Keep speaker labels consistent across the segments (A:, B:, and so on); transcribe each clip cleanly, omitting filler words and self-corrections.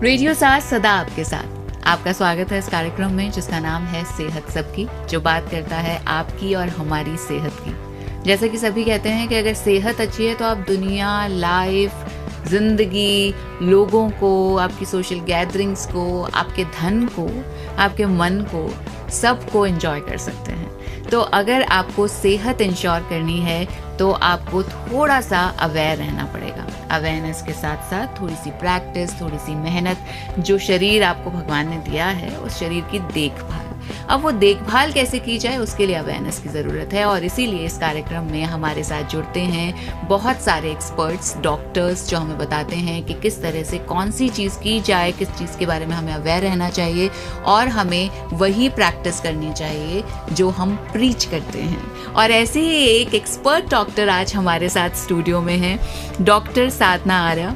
A: Radio साथ सदा आपके साथ। आपका स्वागत है इस कार्यक्रम में जिसका नाम है सेहत सबकी, जो बात करता है आपकी और हमारी सेहत की। जैसे कि सभी कहते हैं कि अगर सेहत अच्छी है तो आप दुनिया, लाइफ, जिंदगी, लोगों को, आपकी सोशल गैदरिंग्स को, आपके धन को, आपके मन को, सबको एंजॉय कर सकते हैं। तो अगर आपको सेहत इंश्योर करनी है तो आपको थोड़ा सा अवेयर रहना पड़ेगा। अवेयरनेस के साथ साथ थोड़ी सी प्रैक्टिस, थोड़ी सी मेहनत, जो शरीर आपको भगवान ने दिया है उस शरीर की देखभाल। अब वो देखभाल कैसे की जाए उसके लिए अवेयरनेस की ज़रूरत है, और इसीलिए इस कार्यक्रम में हमारे साथ जुड़ते हैं बहुत सारे एक्सपर्ट्स, डॉक्टर्स, जो हमें बताते हैं कि किस तरह से कौन सी चीज़ की जाए, किस चीज़ के बारे में हमें अवेयर रहना चाहिए और हमें वही प्रैक्टिस करनी चाहिए जो हम प्रीच करते हैं। और ऐसे ही एक एक्सपर्ट डॉक्टर आज हमारे साथ स्टूडियो में हैं, डॉक्टर साधना आर्या।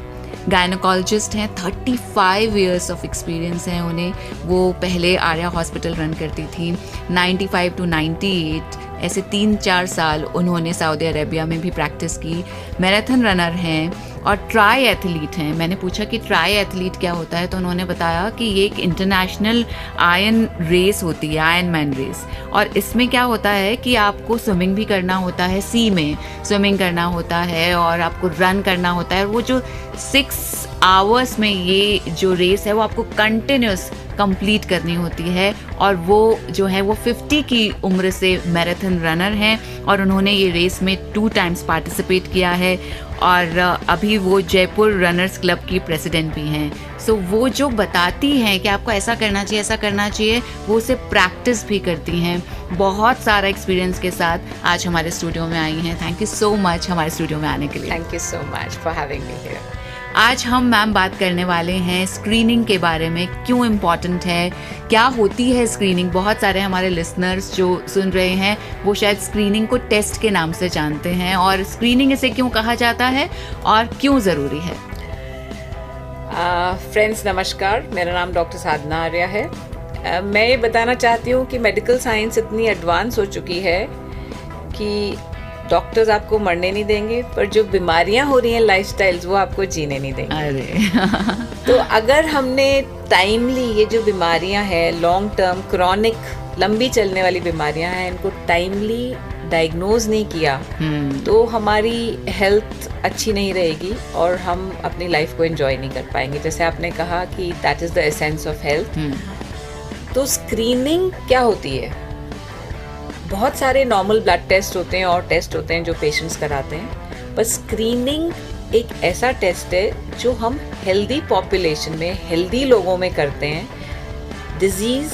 A: गायनोकोलॉजिस्ट हैं, 35 इयर्स ऑफ एक्सपीरियंस हैं उन्हें। वो पहले आर्या हॉस्पिटल रन करती थी। 95 to 98 ऐसे 3-4 साल उन्होंने सऊदी अरेबिया में भी प्रैक्टिस की। मैराथन रनर हैं और ट्राई एथलीट हैं। मैंने पूछा कि ट्राई एथलीट क्या होता है, तो उन्होंने बताया कि ये एक इंटरनेशनल आयरन रेस होती है, आयरन मैन रेस। और इसमें क्या होता है कि आपको स्विमिंग भी करना होता है, सी में स्विमिंग करना होता है और आपको रन करना होता है। वो जो 6 आवर्स में ये जो रेस है वो आपको कंटिन्यूस कंप्लीट करनी होती है। और वो जो है वो 50 की उम्र से मैराथन रनर हैं और उन्होंने ये रेस में 2 टाइम्स पार्टिसिपेट किया है और अभी वो जयपुर रनर्स क्लब की प्रेसिडेंट भी हैं। सो वो जो बताती हैं कि आपको ऐसा करना चाहिए, ऐसा करना चाहिए, वो उसे प्रैक्टिस भी करती हैं। बहुत सारा एक्सपीरियंस के साथ आज हमारे स्टूडियो में आई हैं। थैंक यू सो मच हमारे स्टूडियो में आने के लिए।
B: Thank you so much for having me here.
A: आज हम मैम बात करने वाले हैं स्क्रीनिंग के बारे में, क्यों इम्पॉर्टेंट है, क्या होती है स्क्रीनिंग। बहुत सारे हमारे लिसनर्स जो सुन रहे हैं वो शायद स्क्रीनिंग को टेस्ट के नाम से जानते हैं, और स्क्रीनिंग इसे क्यों कहा जाता है और क्यों ज़रूरी है।
B: फ्रेंड्स नमस्कार, मेरा नाम डॉक्टर साधना आर्या है। मैं ये बताना चाहती हूँ कि मेडिकल साइंस इतनी एडवांस हो चुकी है कि डॉक्टर्स आपको मरने नहीं देंगे, पर जो बीमारियां हो रही हैं लाइफस्टाइल्स वो आपको जीने नहीं देंगे।
A: अरे
B: तो अगर हमने टाइमली ये जो बीमारियां हैं, लॉन्ग टर्म क्रॉनिक लंबी चलने वाली बीमारियां हैं, इनको टाइमली डायग्नोज नहीं किया तो हमारी हेल्थ अच्छी नहीं रहेगी और हम अपनी लाइफ को एंजॉय नहीं कर पाएंगे। जैसे आपने कहा कि that is the essence of health. तो स्क्रीनिंग क्या होती है? बहुत सारे नॉर्मल ब्लड टेस्ट होते हैं और टेस्ट होते हैं जो पेशेंट्स कराते हैं, पर स्क्रीनिंग एक ऐसा टेस्ट है जो हम हेल्दी पॉपुलेशन में, हेल्दी लोगों में करते हैं डिजीज़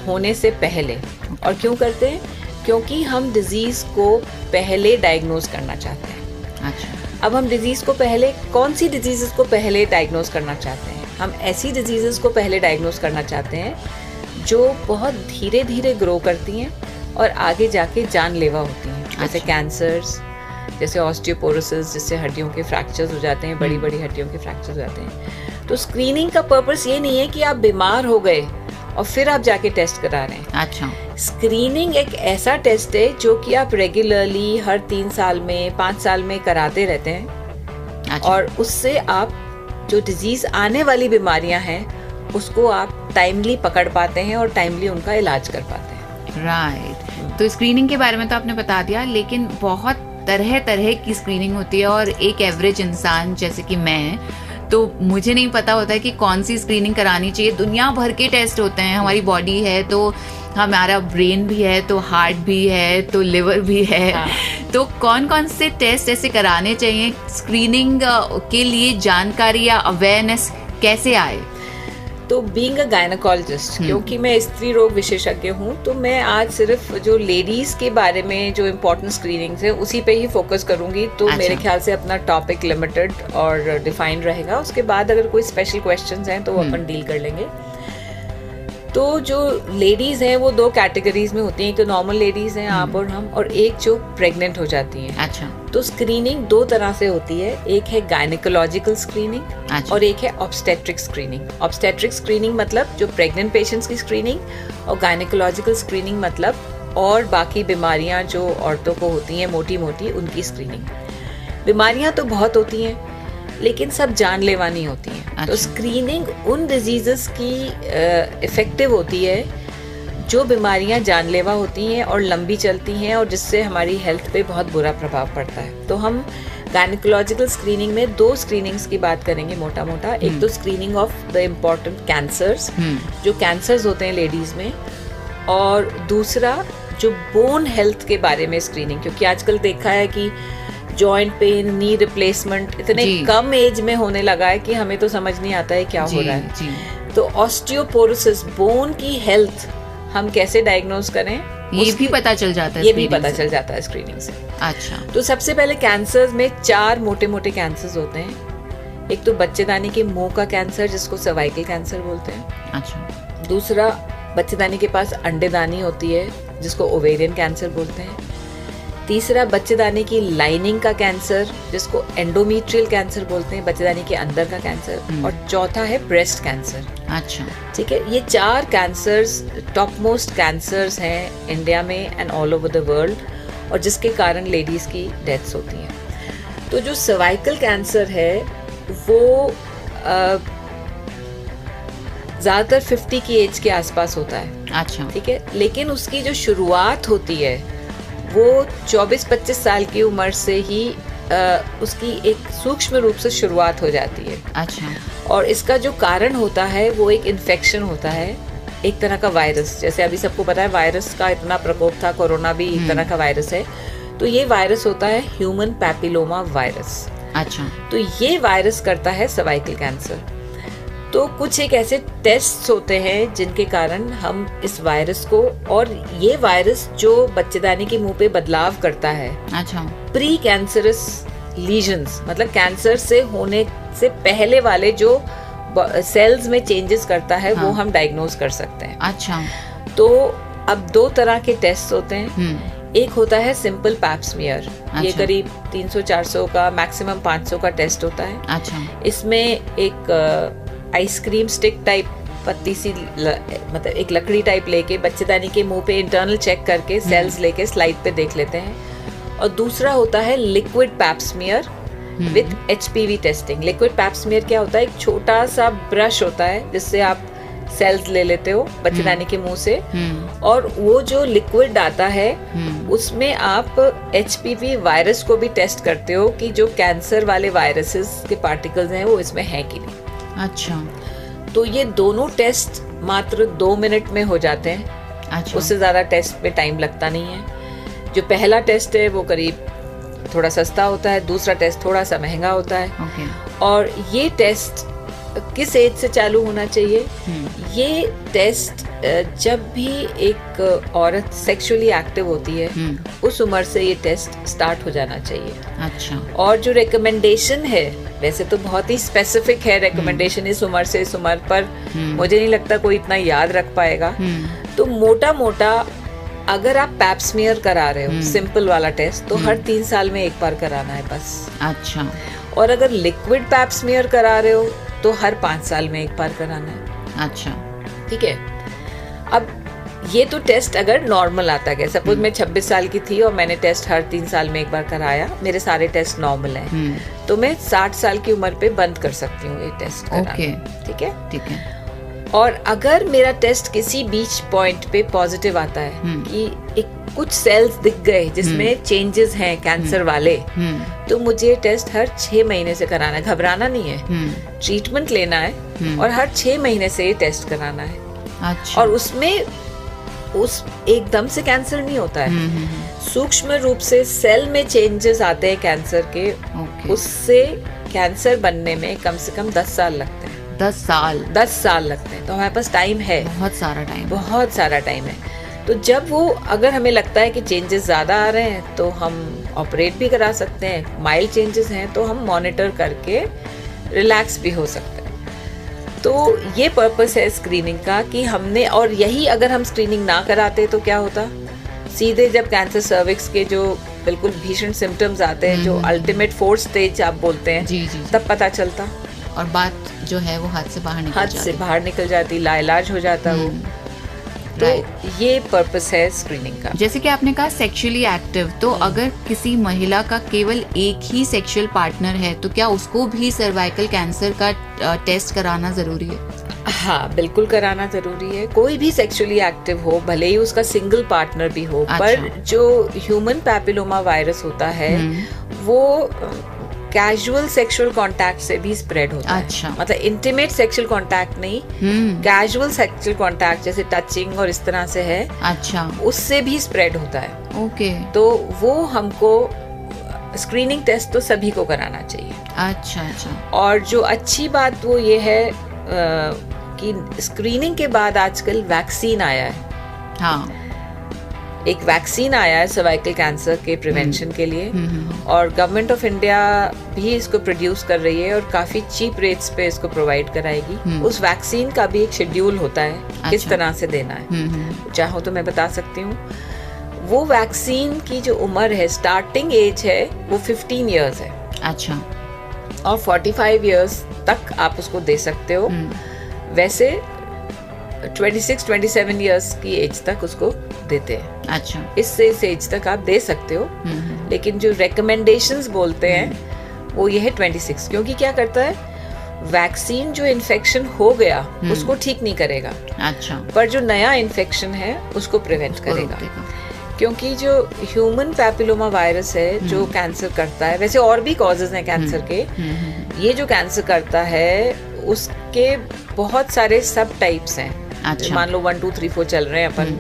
B: होने से पहले। और क्यों करते हैं? क्योंकि हम डिजीज़ को पहले डायग्नोज करना चाहते हैं।
A: अच्छा,
B: अब हम डिजीज़ को पहले, कौन सी डिजीज़ को पहले डायग्नोज करना चाहते हैं? हम ऐसी डिजीज़ को पहले डायग्नोज करना चाहते हैं जो बहुत धीरे धीरे ग्रो करती हैं और आगे जाके जानलेवा होती हैं। जैसे कैंसर्स, जैसे ऑस्टियोपोरोसिस, जिससे हड्डियों के फ्रैक्चर्स हो जाते हैं, बड़ी बड़ी हड्डियों के फ्रैक्चर्स हो जाते हैं। तो स्क्रीनिंग का पर्पस ये नहीं है कि आप बीमार हो गए और फिर आप जाके टेस्ट करा रहे हैं।
A: अच्छा,
B: स्क्रीनिंग एक ऐसा टेस्ट है जो कि आप रेगुलरली हर 3 साल में, 5 साल में कराते रहते हैं।
A: अच्छा।
B: और उससे आप जो डिजीज़ आने वाली बीमारियां हैं उसको आप टाइमली पकड़ पाते हैं और टाइमली उनका इलाज कर पाते हैं।
A: राइट। तो स्क्रीनिंग के बारे में तो आपने बता दिया, लेकिन बहुत तरह तरह की स्क्रीनिंग होती है और एक एवरेज इंसान जैसे कि मैं, तो मुझे नहीं पता होता है कि कौन सी स्क्रीनिंग करानी चाहिए। दुनिया भर के टेस्ट होते हैं। हमारी बॉडी है तो हमारा ब्रेन भी है, तो हार्ट भी है, तो लिवर भी है।
B: हाँ।
A: तो कौन कौन से टेस्ट ऐसे कराने चाहिए स्क्रीनिंग के लिए? जानकारी या अवेयरनेस कैसे आए?
B: तो बीइंग अ गायनोकोलॉजिस्ट, क्योंकि मैं स्त्री रोग विशेषज्ञ हूँ, तो मैं आज सिर्फ जो लेडीज के बारे में जो इम्पोर्टेंट स्क्रीनिंग्स है उसी पे ही फोकस करूंगी। तो
A: अच्छा।
B: मेरे ख्याल से अपना टॉपिक लिमिटेड और डिफाइंड रहेगा। उसके बाद अगर कोई स्पेशल क्वेश्चंस हैं तो वो अपन डील कर लेंगे। तो जो लेडीज हैं वो 2 कैटेगरीज में होती हैं। एक तो नॉर्मल लेडीज हैं, आप और हम, और एक जो प्रेग्नेंट हो जाती हैं।
A: अच्छा।
B: तो स्क्रीनिंग 2 तरह से होती है। एक है गायनेकोलॉजिकल स्क्रीनिंग।
A: अच्छा।
B: और एक है ऑब्स्टेट्रिक स्क्रीनिंग। ऑब्स्टेट्रिक स्क्रीनिंग मतलब जो प्रेग्नेंट पेशेंट्स की स्क्रीनिंग, और गायनेकोलॉजिकल स्क्रीनिंग मतलब और बाकी बीमारियां जो औरतों को होती हैं मोटी मोटी, उनकी स्क्रीनिंग। बीमारियां तो बहुत होती हैं, लेकिन सब जानलेवा नहीं होती हैं।
A: अच्छा।
B: तो स्क्रीनिंग उन डिजीजेस की इफेक्टिव होती है जो बीमारियां जानलेवा होती हैं और लंबी चलती हैं और जिससे हमारी हेल्थ पे बहुत बुरा प्रभाव पड़ता है। तो हम गायनिकोलॉजिकल स्क्रीनिंग में 2 स्क्रीनिंग्स की बात करेंगे मोटा मोटा। एक तो screening of the important cancers, जो कैंसर्स होते हैं लेडीज में, और दूसरा जो बोन हेल्थ के बारे में स्क्रीनिंग, क्योंकि आजकल देखा है कि जॉइंट पेन, नी रिप्लेसमेंट इतने कम एज में होने लगा है कि हमें तो समझ नहीं आता है क्या हो रहा है। तो ऑस्टियोपोरोसिस, बोन की हेल्थ हम कैसे डायग्नोज करें,
A: ये भी पता चल जाता है,
B: ये भी पता चल जाता है स्क्रीनिंग से।
A: अच्छा।
B: तो सबसे पहले कैंसर्स में 4 मोटे मोटे कैंसर्स होते हैं। एक तो बच्चेदानी के मुंह का कैंसर, जिसको सर्वाइकल कैंसर बोलते हैं।
A: अच्छा।
B: दूसरा, बच्चेदानी के पास अंडेदानी होती है, जिसको ओवेरियन कैंसर बोलते हैं। तीसरा, बच्चेदानी की लाइनिंग का कैंसर, जिसको एंडोमेट्रियल कैंसर बोलते हैं, बच्चेदानी के अंदर का कैंसर। और चौथा है ब्रेस्ट कैंसर।
A: अच्छा।
B: ठीक है, ये 4 कैंसर्स टॉप मोस्ट कैंसर्स हैं इंडिया में and all over the world, और जिसके कारण लेडीज की डेथ्स होती हैं। तो जो सर्वाइकल कैंसर है वो ज्यादातर 50 की एज के आसपास होता है।
A: अच्छा।
B: ठीक है, लेकिन उसकी जो शुरुआत होती है वो 24-25 साल की उम्र से ही उसकी एक सूक्ष्म रूप से शुरुआत हो जाती है।
A: अच्छा।
B: और इसका जो कारण होता है वो एक इन्फेक्शन होता है, एक तरह का वायरस। जैसे अभी सबको पता है वायरस का इतना प्रकोप था, कोरोना भी एक तरह का वायरस है। तो ये वायरस होता है ह्यूमन पैपिलोमा वायरस।
A: अच्छा।
B: तो ये वायरस करता है सर्वाइकल कैंसर। तो कुछ एक ऐसे टेस्ट होते हैं जिनके कारण हम इस वायरस को, और ये वायरस जो बच्चेदानी के मुंह पे बदलाव करता है,
A: अच्छा,
B: प्री कैंसरस लीजन्स, मतलब कैंसर से होने से पहले वाले जो सेल्स में चेंजेस करता है, वो हम डायग्नोज कर सकते हैं।
A: अच्छा।
B: तो अब 2 तरह के टेस्ट होते हैं। एक होता है सिंपल पैप स्मीयर। अच्छा। ये करीब 300-400 का, मैक्सिमम 500 का टेस्ट होता है।
A: अच्छा।
B: इसमें एक आइसक्रीम स्टिक टाइप पत्ती सी मतलब एक लकड़ी टाइप लेके बच्चेदानी के मुंह पे इंटरनल चेक करके सेल्स लेके स्लाइड पे देख लेते हैं। और दूसरा होता है liquid pap smear with HPV testing. Liquid pap smear क्या होता है? एक छोटा सा ब्रश होता है जिससे आप सेल्स ले लेते हो बच्चेदानी के मुंह से, और वो जो लिक्विड आता है उसमें आप HPV वायरस को भी टेस्ट करते हो कि जो कैंसर वाले वायरसेस के पार्टिकल्स हैं वो इसमें हैं कि नहीं।
A: अच्छा।
B: तो ये दोनों टेस्ट मात्र 2 मिनट में हो जाते हैं। अच्छा। उससे ज्यादा टेस्ट में टाइम लगता नहीं है। जो पहला टेस्ट है वो करीब थोड़ा सस्ता होता है, दूसरा टेस्ट थोड़ा सा महंगा होता है।
A: Okay.
B: और ये टेस्ट किस एज से चालू होना चाहिए? ये टेस्ट जब भी एक औरत सेक्सुअली एक्टिव होती है उस उम्र से ये टेस्ट स्टार्ट हो जाना चाहिए। अच्छा। और जो रिकमेंडेशन है, वैसे तो बहुत ही स्पेसिफिक है रिकमेंडेशन, इस उम्र से इस उम्र पर, मुझे नहीं लगता कोई इतना याद रख पाएगा। तो मोटा मोटा अगर आप पैप स्मीयर करा रहे हो, सिंपल वाला टेस्ट, तो हर 3 साल में एक बार कराना है बस। अच्छा। और अगर लिक्विड पैप स्मीयर करा रहे हो तो हर 5 साल में एक बार कराना है। अच्छा, ठीक है। अब ये तो टेस्ट अगर नॉर्मल आता है, सपोज मैं 26 साल की थी और मैंने टेस्ट हर 3 साल में एक बार कराया, मेरे सारे टेस्ट नॉर्मल हैं, तो मैं 60 साल की उम्र पे बंद कर सकती हूँ ये टेस्ट कराना। ठीक है, ठीक है। और अगर मेरा टेस्ट किसी बीच पॉइंट पे पॉजिटिव आता है कि एक कुछ सेल्स दिख गए जिसमें चेंजेस हैं कैंसर वाले, तो मुझे टेस्ट हर 6 महीने से कराना है। घबराना नहीं है, ट्रीटमेंट लेना है और हर 6 महीने से ये टेस्ट कराना है। अच्छा। और उसमें उस एकदम से कैंसर नहीं होता है, सूक्ष्म रूप से सेल में चेंजेस आते हैं कैंसर के। उससे कैंसर बनने में कम से कम 10 साल लगते हैं। 10 साल लगते हैं। तो हमारे पास टाइम है, बहुत सारा टाइम है। तो जब वो, अगर हमें लगता है कि चेंजेस ज्यादा आ रहे हैं तो हम ऑपरेट भी करा सकते हैं, माइल्ड चेंजेस हैं तो हम मॉनिटर करके रिलैक्स भी हो सकते हैं। तो ये पर्पस है स्क्रीनिंग का कि हमने, और यही अगर हम स्क्रीनिंग ना कराते तो क्या होता, सीधे जब कैंसर सर्विक्स के जो बिल्कुल भीषण सिम्टम्स आते हैं, जो अल्टीमेट 4th स्टेज आप बोलते हैं, जी, तब पता चलता और बात जो है वो हाथ से बाहर निकल जाती, लाइलाज हो जाता वो। तो ये पर्पस है स्क्रीनिंग का।
A: जैसे कि आपने कहा सेक्सुअली एक्टिव, तो अगर किसी महिला का केवल एक ही सेक्सुअल पार्टनर है तो क्या उसको भी सर्वाइकल कैंसर का टेस्ट कराना जरूरी है?
B: हाँ, बिल्कुल कराना जरूरी है। कोई भी सेक्सुअली एक्टिव हो, भले ही उसका सिंगल पार्टनर भी हो, पर जो ह्यूमन पैपिलोमा वायरस होता है वो कैजुअल सेक्सुअल कांटेक्ट से भी स्प्रेड होता है। मतलब इंटीमेट सेक्सुअल कांटेक्ट नहीं, कैजुअल सेक्सुअल कांटेक्ट जैसे टचिंग और इस तरह से है, उससे भी स्प्रेड होता है।
A: ओके।
B: तो वो हमको स्क्रीनिंग टेस्ट तो सभी को कराना चाहिए।
A: अच्छा।
B: और जो अच्छी बात वो ये है कि स्क्रीनिंग के बाद आजकल वैक्सीन आया है।
A: हाँ,
B: एक वैक्सीन आया है सर्वाइकल कैंसर के प्रिवेंशन के लिए, और गवर्नमेंट ऑफ इंडिया भी इसको प्रोड्यूस कर रही है और काफी चीप रेट्स पे इसको प्रोवाइड कराएगी। उस वैक्सीन का भी एक शेड्यूल होता है, किस तरह से देना है। चाहो तो मैं बता सकती हूँ। वो वैक्सीन की जो उम्र है, स्टार्टिंग एज है वो 15 इयर्स है।
A: अच्छा।
B: और 45 इयर्स तक आप उसको दे सकते हो। वैसे 26-27 इयर्स की एज तक उसको देते हैं।
A: अच्छा।
B: इससे इस एज तक आप दे सकते हो, लेकिन जो रिकमेंडेशंस बोलते हैं वो ये है 26, क्योंकि क्या करता है, वैक्सीन जो इन्फेक्शन हो गया उसको ठीक नहीं करेगा।
A: अच्छा।
B: पर जो नया इन्फेक्शन है उसको प्रिवेंट करेगा। क्योंकि जो ह्यूमन पैपिलोमा वायरस है जो कैंसर करता है, वैसे और भी कॉजेज हैं कैंसर के, ये जो कैंसर करता है उसके बहुत सारे सब टाइप्स हैं।
A: अच्छा।
B: मान लो 1, 2, 3, 4 चल रहे हैं अपन,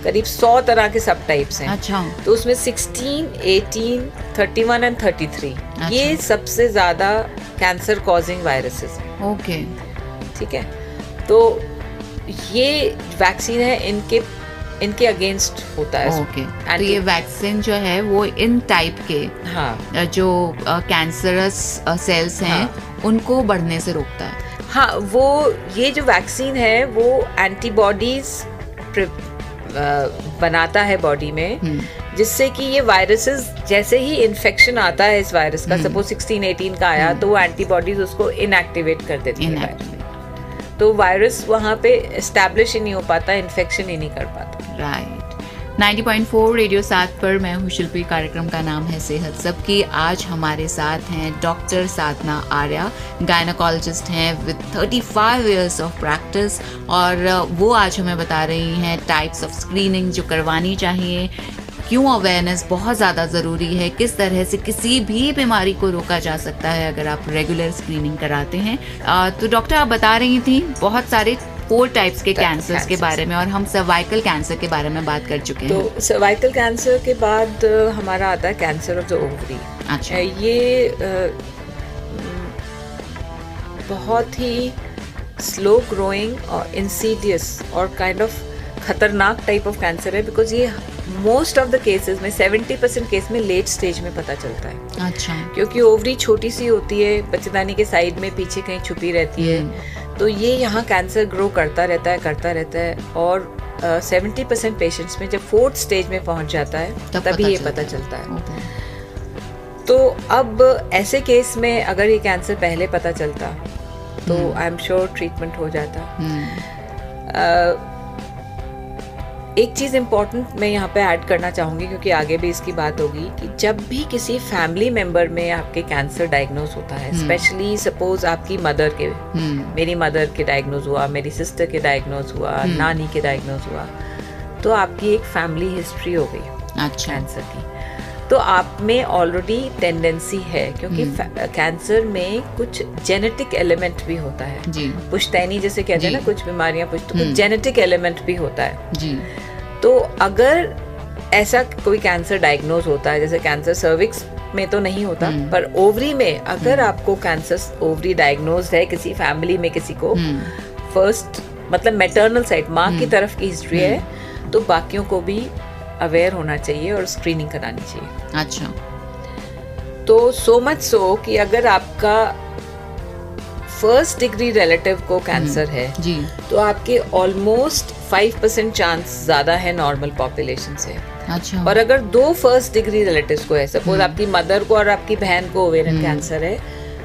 B: करीब 100 तरह के सब टाइप्स हैं।
A: अच्छा।
B: तो उसमें 16, 18, 31 एंड 33 ये सबसे ज्यादा कैंसर कॉजिंग वायरसेस हैं।
A: ओके।
B: ठीक है, तो ये वैक्सीन है इनके अगेंस्ट होता है।
A: ओके। तो ये वैक्सीन जो है वो इन टाइप के,
B: हाँ,
A: जो कैंसरस सेल्स हैं, उनको बढ़ने से रोकता है।
B: हाँ, वो ये जो वैक्सीन है वो एंटीबॉडीज बनाता है बॉडी में, जिससे कि ये वायरसेस, जैसे ही इन्फेक्शन आता है इस वायरस का, सपोज 16-18 का आया, तो वो एंटीबॉडीज उसको इनएक्टिवेट कर देती है। तो वायरस वहाँ पे एस्टैब्लिश ही नहीं हो पाता, इन्फेक्शन ही नहीं कर पाता।
A: राइट। 90.4 रेडियो 7 पर मैं हूँ शिल्पी। कार्यक्रम का नाम है सेहत सबकी। आज हमारे साथ हैं डॉक्टर साधना आर्या, गायनोकोलॉजिस्ट हैं विद 35 इयर्स ऑफ प्रैक्टिस, और वो आज हमें बता रही हैं टाइप्स ऑफ स्क्रीनिंग जो करवानी चाहिए, क्यों अवेयरनेस बहुत ज़्यादा ज़रूरी है, किस तरह से किसी भी बीमारी को रोका जा सकता है अगर आप रेगुलर स्क्रीनिंग कराते हैं। तो डॉक्टर, आप बता रही थी बहुत सारे 4 टाइप्स के कैंसर्स के बारे में, और हम सर्वाइकल कैंसर के बारे में बात कर चुके हैं।
B: तो सर्वाइकल कैंसर के बाद हमारा आता है कैंसर ऑफ द ओवरी।
A: अच्छा।
B: ये बहुत ही स्लो ग्रोइंग और इंसीडियस और काइंड ऑफ खतरनाक टाइप ऑफ कैंसर है, बिकॉज ये मोस्ट ऑफ द केसेस में 70% केस में लेट स्टेज में पता चलता है।
A: अच्छा। क्योंकि
B: ओवरी छोटी सी होती है, बच्चेदानी के साइड में पीछे कहीं छुपी रहती है, तो ये यहाँ कैंसर ग्रो करता रहता है, और 70% पेशेंट्स में जब 4th स्टेज में पहुंच जाता है तभी ये पता चलता है। तो अब ऐसे केस में अगर ये कैंसर पहले पता चलता तो आई एम श्योर ट्रीटमेंट हो जाता। एक चीज़ इम्पॉर्टेंट मैं यहाँ पे ऐड करना चाहूँगी, क्योंकि आगे भी इसकी बात होगी, कि जब भी किसी फैमिली मेंबर में आपके कैंसर डायग्नोज होता है, स्पेशली सपोज आपकी मदर के, मेरी मदर के डायग्नोज हुआ, मेरी सिस्टर के डायग्नोज हुआ, नानी के डायग्नोज हुआ, तो आपकी एक फैमिली हिस्ट्री हो गई कैंसर की, तो आप में ऑलरेडी टेंडेंसी है, क्योंकि कैंसर में कुछ जेनेटिक एलिमेंट भी होता है जी। पुश्तैनी जैसे कहते हैं ना, कुछ बीमारियां कुछ जेनेटिक एलिमेंट भी होता है जी। तो अगर ऐसा कोई कैंसर डायग्नोज होता है, जैसे कैंसर सर्विक्स में तो नहीं होता, पर ओवरी में अगर आपको कैंसर ओवरी डायग्नोज है किसी फैमिली में, किसी को फर्स्ट मतलब मैटरनल साइड माँ की तरफ की हिस्ट्री है, तो बाकियों को भी अवेयर होना चाहिए और स्क्रीनिंग करानी चाहिए।
A: अच्छा।
B: तो सो मच सो कि अगर आपका 1st डिग्री रिलेटिव को कैंसर है जी, तो आपके ऑलमोस्ट 5% चांस ज्यादा है नॉर्मल पॉपुलेशन से।
A: अच्छा।
B: और अगर 2 1st डिग्री रिलेटिव्स को है, सपोज आपकी मदर को और आपकी बहन को ओवेरियन कैंसर है,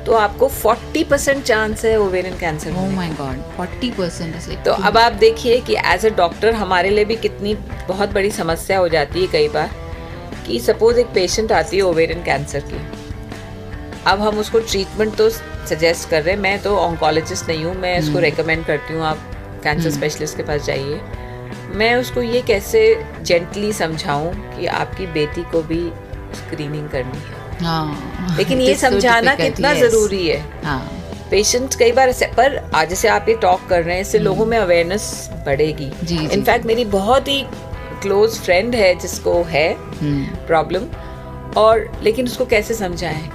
B: तो आपको 40% चांस है ovarian cancer
A: oh my God, 40% है।
B: तो अब आप देखिए कि एज अ डॉक्टर हमारे लिए भी कितनी बहुत बड़ी समस्या हो जाती है कई बार कि सपोज एक पेशेंट आती है ओवेरियन कैंसर की, अब हम उसको ट्रीटमेंट तो सजेस्ट कर रहे हैं, मैं तो ऑन्कोलॉजिस्ट नहीं हूँ, मैं उसको रेकमेंड करती हूँ आप कैंसर स्पेशलिस्ट के पास जाइए। मैं उसको ये कैसे जेंटली समझाऊं कि आपकी बेटी को भी स्क्रीनिंग करनी है। लेकिन ये समझाना कितना जरूरी है। पेशेंट्स कई बार पर आज जैसे आप ये टॉक कर रहे हैं, इससे लोगों में अवेयरनेस बढ़ेगी। इनफैक्ट मेरी बहुत ही क्लोज फ्रेंड है जिसको है प्रॉब्लम, और लेकिन उसको कैसे समझाएं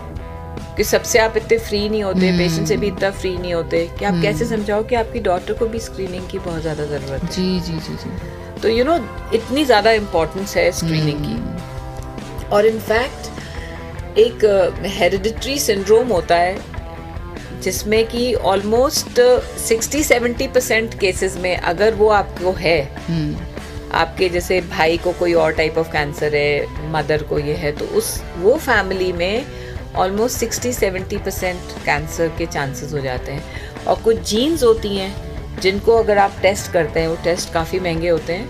B: कि सबसे आप इतने फ्री नहीं होते, पेशेंट से भी इतना फ्री नहीं होते कि आप कैसे समझाओ कि आपकी डॉटर को भी स्क्रीनिंग की बहुत ज्यादा जरूरत है।
A: जी जी जी जी।
B: तो यू नो इतनी ज्यादा इम्पोर्टेंस है स्क्रीनिंग की। और इनफैक्ट एक हेरिडिटरी सिंड्रोम होता है जिसमें कि ऑलमोस्ट 60-70% केसेस में अगर वो आपको है, आपके जैसे भाई को कोई और टाइप ऑफ कैंसर है, मदर को ये है, तो वो फैमिली में ऑलमोस्ट 60-70% कैंसर के चांसेस हो जाते हैं। और कुछ जीन्स होती हैं जिनको अगर आप टेस्ट करते हैं, वो टेस्ट काफ़ी महंगे होते हैं,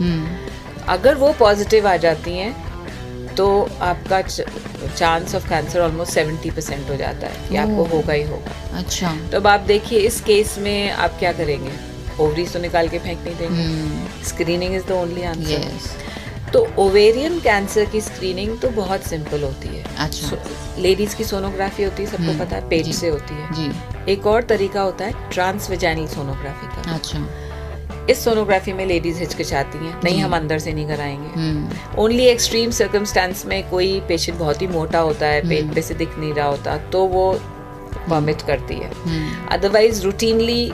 B: अगर वो पॉजिटिव आ जाती हैं तो आपका चांस ऑफ कैंसर ऑलमोस्ट 70% हो जाता है कि आपको होगा ही होगा।
A: अच्छा,
B: तो अब आप देखिए इस केस में आप क्या करेंगे, ओवरीज तो निकाल के फेंक नहीं देंगे, screening is the only answer. तो ओवेरियन कैंसर की स्क्रीनिंग तो बहुत सिंपल होती है।
A: अच्छा।
B: लेडीज की सोनोग्राफी होती है, सबको पता है, पेट से होती है
A: जी।
B: एक और तरीका होता है ट्रांसवेजाइनल सोनोग्राफी का।
A: अच्छा।
B: इस सोनोग्राफी में लेडीज हिचकिचाती हैं, नहीं हम अंदर से नहीं कराएंगे। ओनली एक्सट्रीम सर्कमस्टेंस में कोई पेशेंट बहुत ही मोटा होता है, पेट पे से दिख नहीं रहा होता, तो वो परमिट करती है, अदरवाइज रूटीनली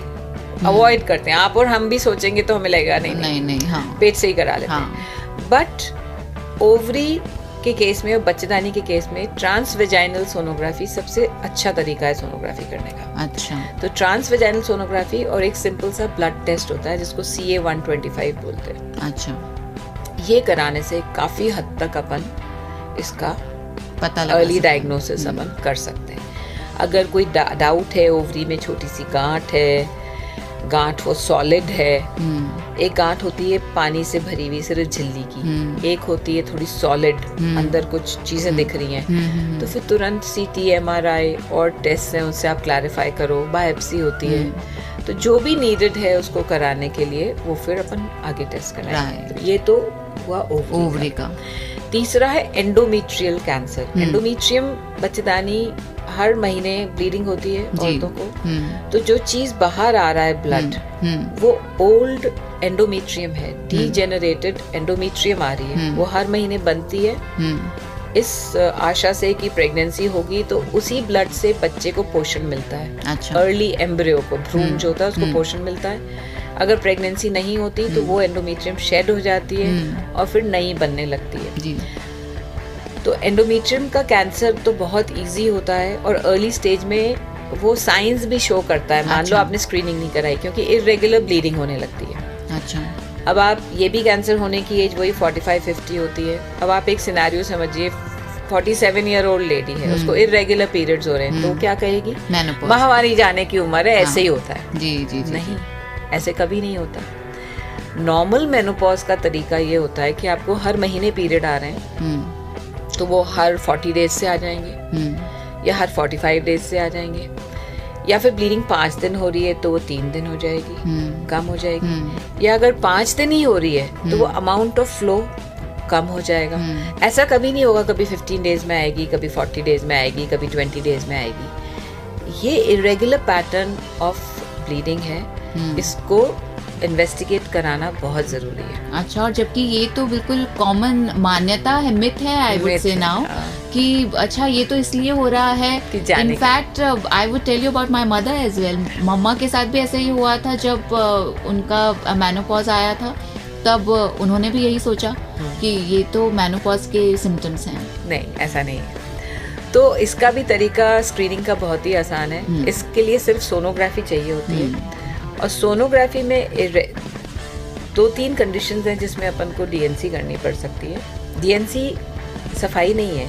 B: अवॉइड करते हैं। आप और हम भी सोचेंगे तो हमें लगेगा नहीं, हाँ, पेट से ही करा लेते हैं। बट ओवरी के केस में और बच्चेदानी के केस में ट्रांसवेजाइनल सोनोग्राफी सबसे अच्छा तरीका है सोनोग्राफी करने का।
A: अच्छा।
B: तो ट्रांसवेजाइनल सोनोग्राफी और एक सिंपल सा ब्लड टेस्ट होता है जिसको CA-125 बोलते हैं।
A: अच्छा।
B: ये कराने से काफी हद तक अपन इसका
A: पता लगा
B: अर्ली डायग्नोसिस अपन कर सकते हैं। अगर कोई डाउट है, ओवरी में छोटी सी गांठ है, गांठ वो सॉलिड है, एक गांठ होती है पानी से भरी हुई सिर्फ झिल्ली की, एक होती है थोड़ी सॉलिड, अंदर कुछ चीजें दिख रही हैं, तो फिर तुरंत CT MRI और टेस्ट हैं उससे आप क्लैरिफाई करो। बायोप्सी होती है, तो जो भी नीडेड है उसको कराने के लिए वो फिर अपन आगे टेस्ट कराएंगे। तो ये तो हुआ ओवरी का। तीसरा है एंडोमेट्रियल कैंसर। एंडोमेट्रियम बच्चेदानी, हर महीने ब्लीडिंग होती है औरतों को, तो जो चीज बाहर आ रहा है ब्लड, वो ओल्ड एंडोमेट्रियम है, डीजेनरेटेड एंडोमेट्रियम आ रही है, वो हर महीने बनती है इस आशा से कि प्रेगनेंसी होगी तो उसी ब्लड से बच्चे को पोषण मिलता है। अच्छा। अर्ली एम्ब्रियो को, भ्रूण जो होता है उसको पोषण मिलता है। अगर प्रेगनेंसी नहीं होती तो वो एंडोमेट्रियम शेड हो जाती है और फिर नई बनने लगती है। जी। तो एंडोमेट्रियम का कैंसर तो बहुत इजी होता है और अर्ली स्टेज में वो साइंस भी शो करता है। मान लो आपने स्क्रीनिंग नहीं कराई, क्योंकि इरेगुलर ब्लीडिंग होने लगती है। अच्छा। अब आप ये भी कैंसर होने की एज वही 45-50 होती है। अब आप एक सिनेरियो समझिए, 47-year-old लेडी है, उसको इरेगुलर पीरियड्स हो रहे हैं, तो क्या कहेगी, माहवारी जाने की उम्र है, ऐसे ही होता है। जी जी जी। नहीं, ऐसे कभी नहीं होता। नॉर्मल मेनोपॉज का तरीका ये होता है कि आपको हर महीने पीरियड आ रहे हैं, तो वो हर 40 डेज से आ जाएंगे या हर 45 डेज से आ जाएंगे, या फिर ब्लीडिंग 5 दिन हो रही है तो वो 3 दिन हो जाएगी, कम हो जाएगी, या अगर 5 दिन ही हो रही है तो वो अमाउंट ऑफ फ्लो कम हो जाएगा। ऐसा कभी नहीं होगा कभी 15 डेज में आएगी, कभी 40 डेज में आएगी, कभी 20 डेज में आएगी। ये इरेगुलर पैटर्न ऑफ ब्लीडिंग है, इसको इन्वेस्टिगेट कराना बहुत जरूरी है।
A: अच्छा, और जबकि ये तो बिल्कुल कॉमन मान्यता है, मिथ है, आई वुड से नाउ, कि अच्छा ये तो इसलिए हो रहा है। In fact I would tell you about my mother as well. मम्मा के साथ भी ऐसे ही हुआ था, जब उनका मेनोपॉज आया था तब उन्होंने भी यही सोचा कि ये तो मेनोपॉज के सिम्टम्स हैं।
B: नहीं, ऐसा नहीं है। तो इसका भी तरीका स्क्रीनिंग का बहुत ही आसान है। इसके लिए सिर्फ सोनोग्राफी चाहिए होती है, और सोनोग्राफी में 2-3 कंडीशंस हैं जिसमें अपन को DNC करनी पड़ सकती है। DNC सफाई नहीं है,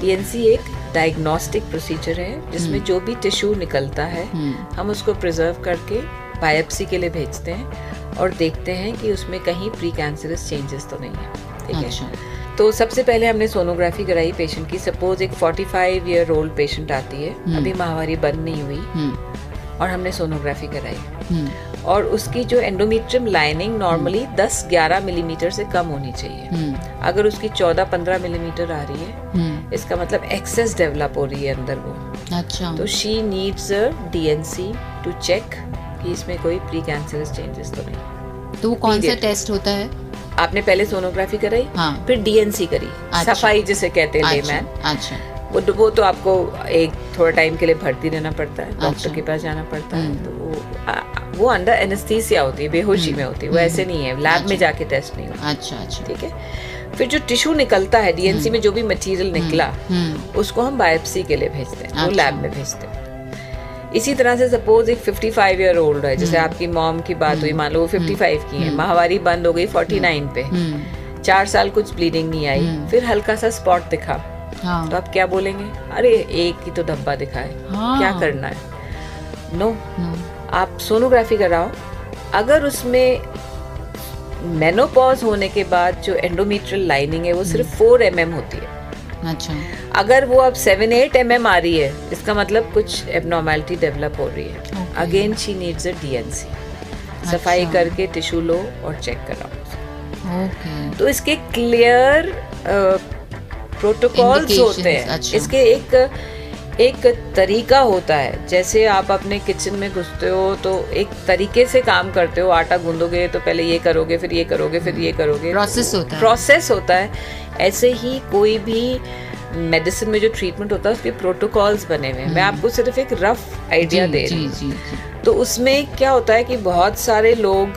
B: DNC एक डायग्नोस्टिक प्रोसीजर है जिसमें जो भी टिश्यू निकलता है हम उसको प्रिजर्व करके बायोप्सी के लिए भेजते हैं और देखते हैं कि उसमें कहीं प्री कैंसरस चेंजेस तो नहीं है, ठीक है।
A: अच्छा।
B: तो सबसे पहले हमने सोनोग्राफी कराई पेशेंट की। सपोज एक 45 ईयर ओल्ड पेशेंट आती है, अभी माहवारी बंद नहीं हुई और हमने सोनोग्राफी कराई और उसकी जो एंडोमेट्रियम लाइनिंग नॉर्मली 10-11 मिलीमीटर से कम होनी चाहिए। अगर उसकी 14-15 मिलीमीटर आ रही है इसका मतलब एक्सेस डेवलप हो रही है अंदर वो।
A: अच्छा।
B: तो she needs a DNC to check कि इसमें कोई प्री कैंसरस चेंजेस तो नहीं।
A: तो वो कौन सा टेस्ट होता है?
B: आपने पहले सोनोग्राफी कराई,
A: हाँ।
B: फिर DNC करी।
A: अच्छा।
B: सफाई जिसे कहते हैं लेमैन।
A: अच्छा।
B: वो तो आपको एक थोड़ा टाइम के लिए भर्ती रहना पड़ता है, डॉक्टर
A: अच्छा।
B: के पास जाना पड़ता है। तो वो अंडर एनेस्थीसिया होती है, बेहोशी में होती है, वो ऐसे नहीं है लैब में जाके टेस्ट नहीं होता।
A: अच्छा अच्छा,
B: ठीक है। फिर जो टिश्यू निकलता है DNC में जो भी मटेरियल निकला उसको हम बायोप्सी के लिए भेजते हैं, वो लैब में भेजते हैं। इसी तरह से सपोज एक 55 ईयर ओल्ड है, जैसे आपकी मॉम की बात हुई, मान लो वो 55 की है, माहवारी बंद हो गई 49 पे, 4 साल कुछ ब्लीडिंग नहीं आई, फिर हल्का सा स्पॉट दिखा,
A: हाँ।
B: तो आप क्या बोलेंगे? अरे एक ही तो धब्बा दिखा है,
A: हाँ।
B: क्या करना है? नो, आप सोनोग्राफी कराओ। अगर उसमें मेनोपॉज होने के बाद जो एंडोमेट्रियल लाइनिंग है वो सिर्फ 4 mm होती है।
A: अच्छा।
B: अगर वो अब 7-8 mm आ रही है इसका मतलब कुछ एबनॉर्मलिटी डेवलप हो रही है। Again she needs a DNC। सफाई करके टिश्यू लो और चेक कराओ। तो इसके क्लियर प्रोटोकॉल्स होते हैं।
A: अच्छा।
B: इसके एक तरीका होता है। जैसे आप अपने किचन में घुसते हो तो एक तरीके से काम करते हो, आटा गूंदोगे तो पहले ये करोगे, फिर ये करोगे, फिर ये करोगे, प्रोसेस होता है। ऐसे ही कोई भी मेडिसिन में जो ट्रीटमेंट होता है उसके प्रोटोकॉल्स बने हुए हैं। मैं आपको सिर्फ एक रफ आइडिया दे रही हूँ। तो उसमें क्या होता है कि बहुत सारे लोग,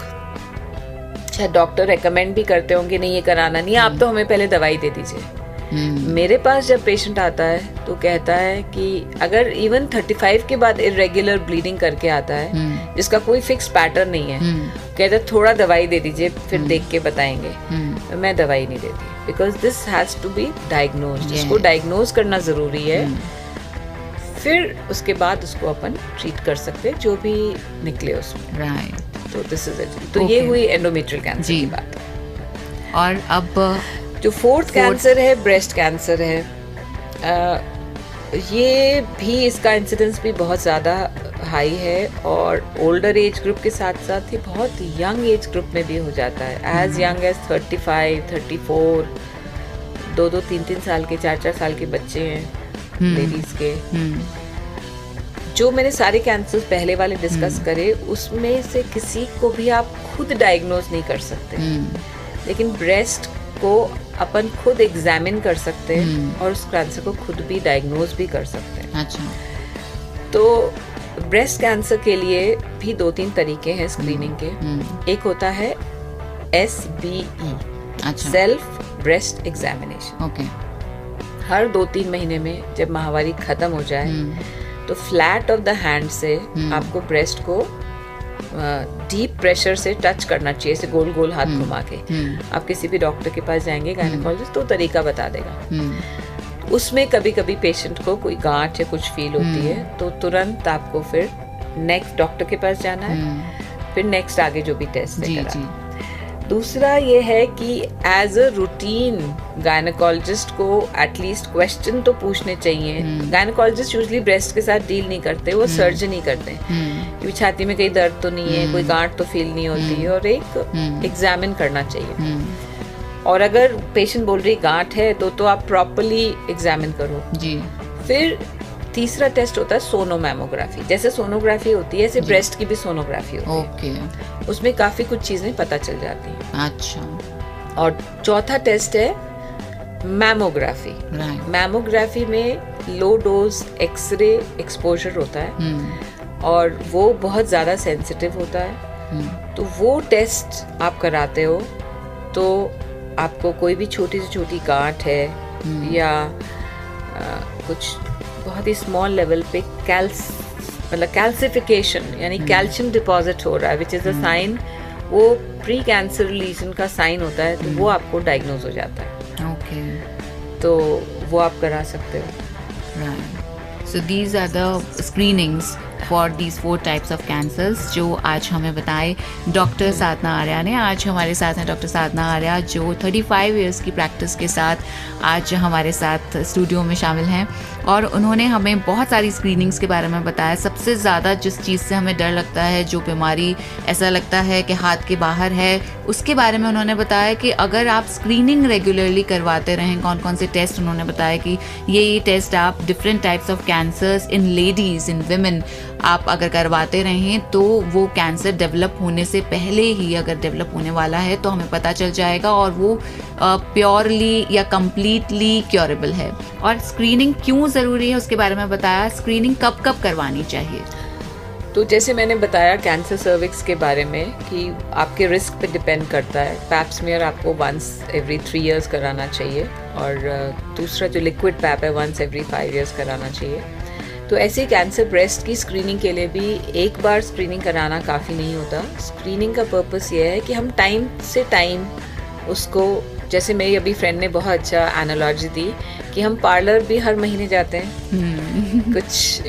B: शायद डॉक्टर रेकमेंड भी करते होंगे नहीं ये कराना नहीं, आप तो हमें पहले दवाई दे दीजिए। मेरे पास जब पेशेंट आता है तो कहता है कि अगर इवन 35 के बाद इरेगुलर ब्लीडिंग करके आता है जिसका कोई फिक्स पैटर्न नहीं है, कहता है थोड़ा दवाई दे दीजिए फिर देख के बताएंगे। तो मैं दवाई नहीं देती, because this has to be diagnosed. इसको डायग्नोज करना जरूरी है, फिर उसके बाद उसको अपन ट्रीट कर सकते हैं जो भी निकले उसमें।
A: राइट।
B: तो दिस इज इट। तो ये हुई एंडोमेट्रियल कैंसर की बात।
A: और अब
B: जो फोर्थ कैंसर है ब्रेस्ट कैंसर है, ये भी इसका इंसिडेंस भी बहुत ज़्यादा हाई है और ओल्डर एज ग्रुप के साथ साथ ही बहुत यंग एज ग्रुप में भी हो जाता है। एज यंग एज 35, 34, 2-2, 3-3 साल के, 4-4 साल के बच्चे हैं लेडीज के। जो मैंने सारे कैंसर पहले वाले डिस्कस करे उसमें से किसी को भी आप खुद डायग्नोज नहीं कर सकते, लेकिन ब्रेस्ट को अपन खुद एग्जामिन कर सकते हैं और उस कैंसर को खुद भी डायग्नोज भी कर सकते हैं।
A: अच्छा।
B: तो ब्रेस्ट कैंसर के लिए भी 2-3 तरीके हैं स्क्रीनिंग के। एक होता है SBE, self breast examination.
A: Okay.
B: हर 2-3 महीने में जब माहवारी खत्म हो जाए तो फ्लैट ऑफ द हैंड से आपको ब्रेस्ट को डीप प्रेशर से टच करना चाहिए, से गोल गोल हाथ घुमा के। आप किसी भी डॉक्टर के पास जाएंगे, गायनेकोलॉजिस्ट, तो तरीका बता देगा। उसमें कभी कभी पेशेंट को कोई गांठ या कुछ फील होती है तो तुरंत आपको फिर नेक्स्ट डॉक्टर के पास जाना है, फिर नेक्स्ट आगे जो भी टेस्ट है। दूसरा ये है कि एज अ रूटीन गायनेकोलॉजिस्ट को एटलीस्ट क्वेश्चन तो पूछने चाहिए। गायनेकोलॉजिस्ट यूजुअली ब्रेस्ट के साथ डील नहीं करते, वो सर्जन ही करते हैं कि छाती में कहीं दर्द तो नहीं है, कोई गांठ तो फील नहीं होती, और एक एग्जामिन करना चाहिए। और अगर पेशेंट बोल रही गांठ है तो आप प्रॉपर्ली एग्जामिन करो जी। फिर तीसरा टेस्ट होता है सोनोमैमोग्राफी। जैसे सोनोग्राफी होती है ऐसे ब्रेस्ट की भी सोनोग्राफी होती है। उसमें काफी कुछ चीजें पता चल जाती हैं।
A: अच्छा।
B: और चौथा टेस्ट है मैमोग्राफी। मैमोग्राफी में लो डोज एक्सरे एक्सपोजर होता है और वो बहुत ज्यादा सेंसिटिव होता है। तो वो टेस्ट आप कराते हो तो आपको कोई भी छोटी से छोटी गांठ है या कुछ बहुत ही स्मॉल लेवल पे मतलब कैल्सिफिकेशन यानी कैल्शियम डिपॉजिट हो रहा है, विच इज अ साइन, वो प्री कैंसर लीजन का साइन होता है, तो वो आपको डायग्नोज हो जाता है।
A: ओके।
B: तो वो आप करा सकते हो।
A: Right. So these are the screenings for these 4 types of cancers जो आज हमें बताए डॉक्टर साधना आर्या ने. आज हमारे साथ हैं डॉक्टर साधना आर्या जो 35 इयर्स की प्रैक्टिस के साथ आज हमारे साथ स्टूडियो में शामिल हैं और उन्होंने हमें बहुत सारी स्क्रीनिंग्स के बारे में बताया. सबसे ज़्यादा जिस चीज़ से हमें डर लगता है, जो बीमारी ऐसा लगता है कि हाथ के बाहर है, उसके बारे में उन्होंने बताया कि अगर आप स्क्रीनिंग रेगुलरली करवाते रहें, कौन कौन से टेस्ट उन्होंने बताया कि ये टेस्ट आप different types of cancers in ladies, in women आप अगर करवाते रहें तो वो कैंसर डेवलप होने से पहले ही अगर डेवलप होने वाला है तो हमें पता चल जाएगा और वो प्योरली या कम्प्लीटली क्योरेबल है. और स्क्रीनिंग क्यों ज़रूरी है उसके बारे में बताया. स्क्रीनिंग कब कब करवानी चाहिए?
B: तो जैसे मैंने बताया कैंसर सर्विक्स के बारे में कि आपके रिस्क पे डिपेंड करता है. पैप स्मीयर आपको वंस एवरी 3 इयर्स कराना चाहिए और दूसरा जो लिक्विड पैप है वंस एवरी 5 इयर्स कराना चाहिए. तो ऐसे कैंसर ब्रेस्ट की स्क्रीनिंग के लिए भी एक बार स्क्रीनिंग कराना काफ़ी नहीं होता. स्क्रीनिंग का पर्पस ये है कि हम टाइम से टाइम उसको, जैसे मेरी अभी फ्रेंड ने बहुत अच्छा एनालॉजी दी कि हम पार्लर भी हर महीने जाते हैं. कुछ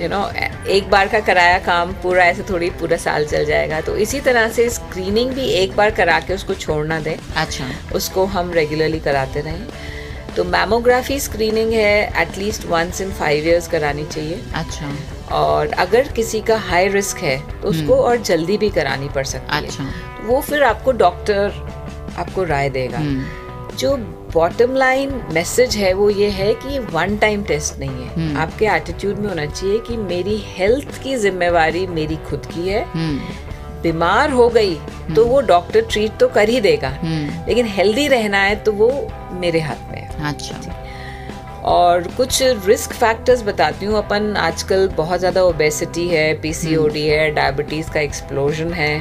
B: एक बार का कराया काम पूरा ऐसे थोड़ी पूरा साल चल जाएगा. तो इसी तरह से स्क्रीनिंग भी एक बार करा के उसको छोड़ना दें.
A: अच्छा.
B: उसको हम रेगुलरली कराते रहें. तो मैमोग्राफी स्क्रीनिंग है एटलीस्ट वंस इन 5 इयर्स करानी चाहिए.
A: अच्छा.
B: और अगर किसी का हाई रिस्क है तो उसको और जल्दी भी करानी पड़ सकती
A: अच्छा.
B: है. तो वो फिर आपको डॉक्टर आपको राय देगा. जो बॉटम लाइन मैसेज है वो ये है कि वन टाइम टेस्ट नहीं है. आपके एटीट्यूड में होना चाहिए कि मेरी हेल्थ की जिम्मेवारी मेरी खुद की है. बीमार हो गई तो वो डॉक्टर ट्रीट तो कर ही देगा, लेकिन हेल्दी रहना है तो वो मेरे हाथ में है.
A: अच्छा.
B: और कुछ रिस्क फैक्टर्स बताती हूँ. अपन आजकल बहुत ज़्यादा ओबेसिटी है, पीसीओडी है, डायबिटीज़ का एक्सप्लोजन है,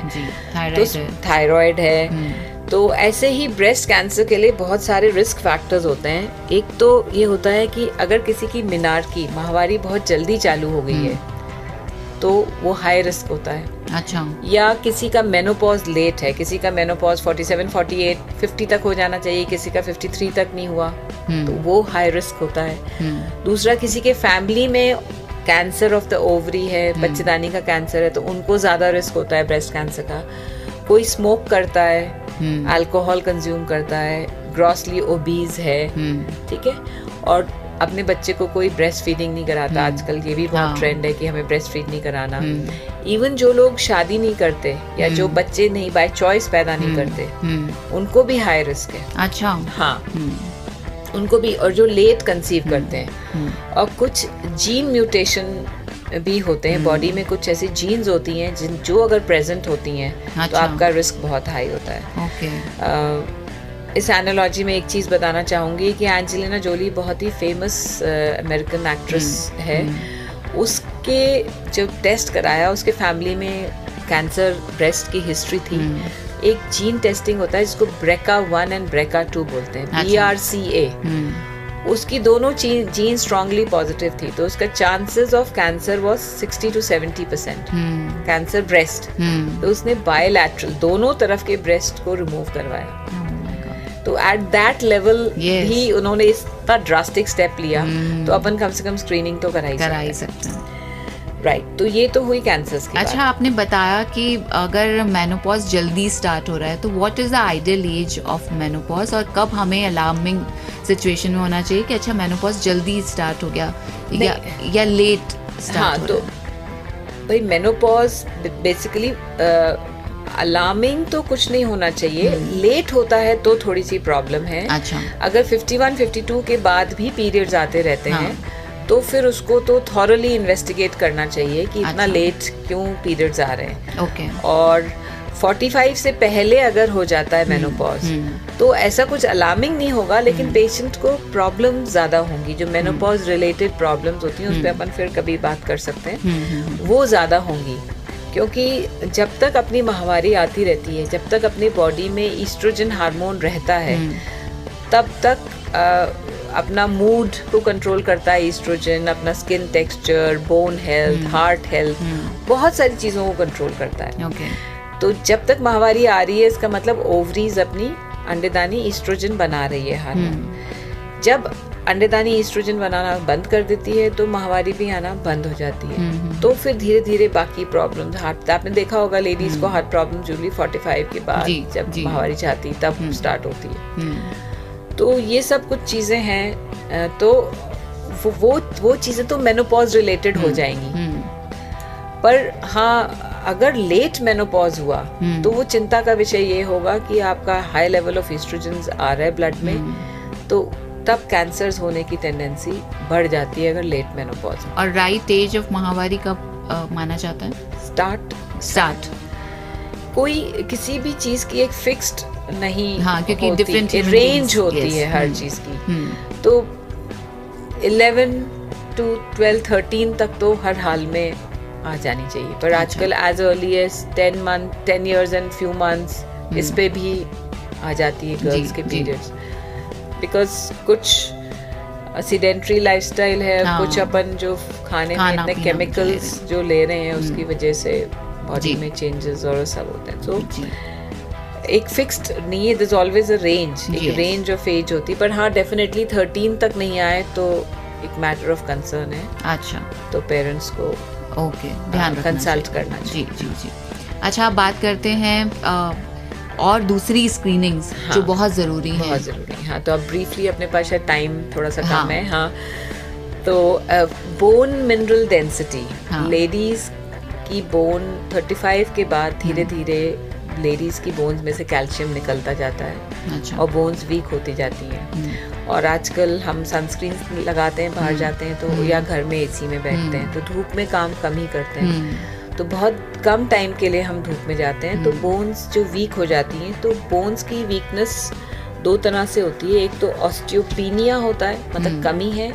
B: थायराइड है. तो ऐसे ही ब्रेस्ट कैंसर के लिए बहुत सारे रिस्क फैक्टर्स होते हैं. एक तो ये होता है कि अगर किसी की मिनारकी माहवारी बहुत जल्दी चालू हो गई है तो वो हाई रिस्क होता है.
A: अच्छा.
B: या किसी का मेनोपॉज लेट है, किसी का मेनोपॉज 47, 48, 50 तक हो जाना चाहिए, किसी का 53 तक नहीं हुआ, तो वो हाई रिस्क होता है. दूसरा, किसी के फैमिली में कैंसर ऑफ द ओवरी है, बच्चेदानी का कैंसर है, तो उनको ज्यादा रिस्क होता है ब्रेस्ट कैंसर का. कोई स्मोक करता है, अल्कोहल कंज्यूम करता है, ग्रॉसली ओबीज है, ठीक है, और अपने बच्चे को कोई ब्रेस्ट फीडिंग नहीं कराता. आजकल ये भी बहुत ट्रेंड है कि हमें ब्रेस्ट फीड नहीं कराना. इवन जो लोग शादी नहीं करते या जो बच्चे नहीं बाय चॉइस पैदा नहीं करते, उनको भी हाई रिस्क है.
A: अच्छा.
B: हाँ, उनको भी. और जो लेट कंसीव करते हैं, और कुछ जीन म्यूटेशन भी होते हैं बॉडी में. कुछ ऐसी जीन्स होती हैं जो अगर प्रेजेंट होती हैं तो आपका रिस्क बहुत हाई होता है.
A: ओके.
B: इस एनालॉजी में एक चीज़ बताना चाहूँगी कि एंजेलिना जोली बहुत ही फेमस अमेरिकन एक्ट्रेस है. उसके जो टेस्ट कराया, उसके फैमिली में कैंसर ब्रेस्ट की हिस्ट्री थी. एक जीन टेस्टिंग होता है जिसको BRCA1 एंड BRCA2 बोलते हैं, BRCA. उसकी दोनों जीन स्ट्रांगली पॉजिटिव थी, तो उसका chances of cancer was 60 to 70%. Cancer breast. तो उसने बायलैटरल दोनों तरफ के ब्रेस्ट को रिमूव करवाया. तो एट दैट लेवल ही उन्होंने इतना ड्रास्टिक स्टेप लिया. तो अपन कम से कम स्क्रीनिंग तो करा ही सकते हैं. राइट. तो ये तो हुई कैंसर्स की.
A: अच्छा, आपने बताया कि अगर मेनोपॉज जल्दी स्टार्ट हो रहा है तो what is the ideal age of menopause, और कब हमें अलार्मिंग सिचुएशन में होना चाहिए कि अच्छा मेनोपॉज जल्दी स्टार्ट हो गया या लेट स्टार्ट हो रहा है?
B: तो भाई मेनोपॉज बेसिकली अलार्मिंग तो कुछ नहीं होना चाहिए. लेट होता है तो थोड़ी सी प्रॉब्लम है.
A: अच्छा.
B: अगर 51, 52 के बाद भी पीरियड्स आते रहते हैं तो फिर उसको तो थॉरली इन्वेस्टिगेट करना चाहिए कि इतना लेट क्यों पीरियड्स आ रहे हैं.
A: ओके.
B: और 45 से पहले अगर हो जाता है मेनोपॉज तो ऐसा कुछ अलार्मिंग नहीं होगा, लेकिन पेशेंट को प्रॉब्लम ज़्यादा होंगी. जो मेनोपॉज रिलेटेड प्रॉब्लम्स होती हैं उस पर अपन फिर कभी बात कर सकते हैं. वो ज़्यादा होंगी क्योंकि जब तक अपनी माहवारी आती रहती है, जब तक अपनी बॉडी में ईस्ट्रोजन हार्मोन रहता है, तब तक अपना मूड को कंट्रोल करता है ईस्ट्रोजन, अपना skin texture, bone health, heart health, बहुत सारी चीज़ों को कंट्रोल करता है. तो जब तक माहवारी आ रही है इसका मतलब ओवरीज अपनी अंडेदानी ईस्ट्रोजन बना रही है हार्मोन. जब अंडेदानी ईस्ट्रोजन बनाना बंद कर देती है तो माहवारी भी आना बंद हो जाती है। तो फिर धीरे धीरे बाकी प्रॉब्लम्स, हार्ट, आपने देखा होगा लेडीज को हार्ट प्रॉब्लम यूजुअली 45 के बाद जब माहवारी चाहती तब स्टार्ट होती है। तो ये सब कुछ चीजें हैं। तो वो चीजें तो मेनोपॉज रिलेटेड हो जाएंगी। पर हाँ, अगर लेट मेनोपॉज हुआ तो वो चिंता का विषय ये होगा कि आपका हाई लेवल ऑफ एस्ट्रोजन्स आ रहा है ब्लड में, तो तब कैंसर्स होने की टेंडेंसी बढ़ जाती है अगर लेट मेनोपॉज।
A: और राइट एज ऑफ माहवारी कब माना जाता है? स्टार्ट
B: कोई किसी भी चीज की एक फिक्स्ड नहीं,
A: हाँ, क्योंकि डिफरेंट
B: रेंज होती है हर चीज की। तो 11 to 12, 13 तक तो हर हाल में आ जानी चाहिए, पर आजकल as early as 10 years and few months इस पे भी आ जाती है गर्ल्स के पीरियड्स, बिकॉज कुछ सीडेंट्री लाइफस्टाइल है, कुछ अपन जो खाने में इतने केमिकल्स जो ले रहे हैं उसकी वजह से बॉडी में चेंजेस और सब होते हैं। तो एक फिक्स्ड नहीं है, there's always a range, एक रेंज ऑफ एज होती है। पर हाँ, डेफिनेटली 13 तक नहीं आए तो एक मैटर ऑफ कंसर्न है।
A: अच्छा,
B: तो पेरेंट्स को
A: ध्यान
B: कंसल्ट करना चाहिए।
A: जी। अच्छा, आप बात करते हैं और दूसरी स्क्रीनिंग्स जो बहुत ज़रूरी है।
B: बहुत ज़रूरी, हाँ। तो अब ब्रीफली, अपने पास शायद टाइम थोड़ा सा कम है। हाँ, तो बोन मिनरल डेंसिटी, लेडीज़ की बोन 35 के बाद धीरे धीरे लेडीज़ की बोन्स में से कैल्शियम निकलता जाता है। अच्छा। और बोन्स वीक होती जाती हैं। और आजकल हम सनस्क्रीन लगाते हैं, बाहर जाते हैं तो, या घर में एसी में बैठते हैं तो धूप में काम कम ही करते हैं, तो बहुत कम टाइम के लिए हम धूप में जाते हैं, तो बोन्स जो वीक हो जाती हैं। तो बोन्स की वीकनेस दो तरह से होती है। एक तो ऑस्टियोपीनिया होता है, मतलब कमी है,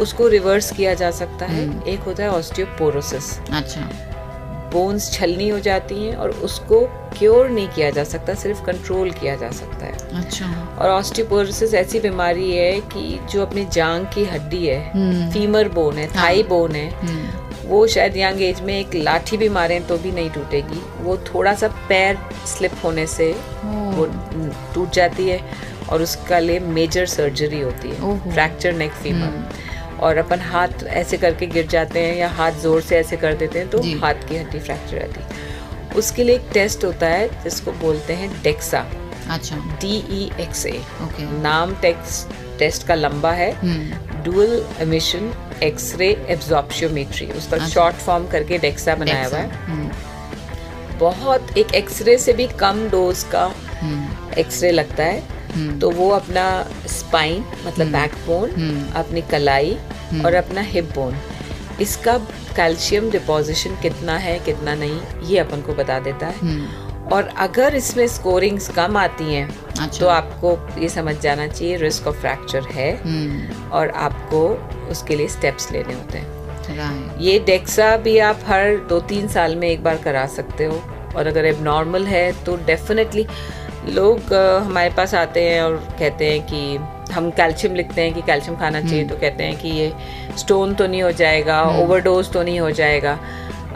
B: उसको रिवर्स किया जा सकता है। एक होता है ऑस्टियोपोरोसिस।
A: अच्छा।
B: बोन्स छलनी हो जाती हैं और उसको क्योर नहीं किया जा सकता, सिर्फ कंट्रोल किया जा सकता है।
A: अच्छा।
B: और ऑस्टियोपोरोसिस ऐसी बीमारी है कि जो अपनी जांग की हड्डी है, फीमर बोन है, थाई बोन है, वो शायद यंग एज में एक लाठी भी मारें तो भी नहीं टूटेगी, वो थोड़ा सा पैर स्लिप होने से वो टूट जाती है और उसका लिए मेजर सर्जरी होती है, फ्रैक्चर नेक फीमर। और अपन हाथ ऐसे करके गिर जाते हैं या हाथ जोर से ऐसे कर देते हैं तो हाथ की हड्डी फ्रैक्चर रहती है। उसके लिए एक टेस्ट होता है जिसको बोलते हैं डेक्सा।
A: अच्छा।
B: DEXA। नाम टेस्ट का लंबा है, डुअल एमिशन एक्सरे एब्जॉर्प्शियोमेट्री, उसका शॉर्ट फॉर्म करके डेक्सा बनाया हुआ है। बहुत, एक एक्सरे से भी कम डोज का एक्सरे लगता है। तो वो अपना स्पाइन, मतलब बैकबोन, अपनी कलाई और अपना हिप बोन, इसका कैल्शियम डिपोजिशन कितना है कितना नहीं, ये अपन को बता देता है। और अगर इसमें स्कोरिंग्स कम आती हैं, तो आपको ये समझ जाना चाहिए रिस्क ऑफ फ्रैक्चर है और आपको उसके लिए स्टेप्स लेने होते हैं। ये डेक्सा भी आप हर 2-3 साल में एक बार करा सकते हो। और अगर एबनॉर्मल है तो डेफिनेटली लोग हमारे पास आते हैं और कहते हैं कि हम कैल्शियम लिखते हैं कि कैल्शियम खाना चाहिए, तो कहते हैं कि ये स्टोन तो नहीं हो जाएगा, ओवरडोज तो नहीं हो जाएगा।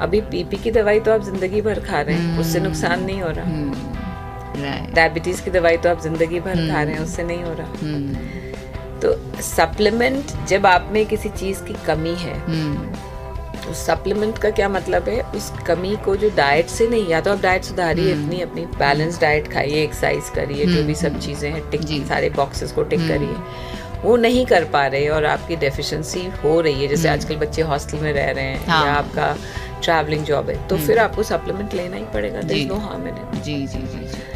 B: अभी बीपी की दवाई तो आप जिंदगी भर खा रहे हैं, उससे नुकसान नहीं हो रहा। डायबिटीज की दवाई तो आप जिंदगी भर खा रहे हैं, उससे नहीं हो रहा। तो सप्लीमेंट, जब आप में किसी चीज की कमी है, तो सप्लीमेंट का क्या मतलब है, उस कमी को जो डाइट से नहीं, या तो आप डाइट सुधारिए, अपनी बैलेंस डाइट खाइए, एक्सरसाइज करिए, जो भी सब चीजें हैं टिक, सारे बॉक्सेस को टिक करिए, वो नहीं कर पा रहे और आपकी डेफिशिएंसी हो रही है, जैसे आजकल बच्चे हॉस्टल में रह रहे हैं या आपका ट्रैवलिंग जॉब है, तो फिर आपको सप्लीमेंट लेना ही पड़ेगा। There is no harm in it.
A: जी।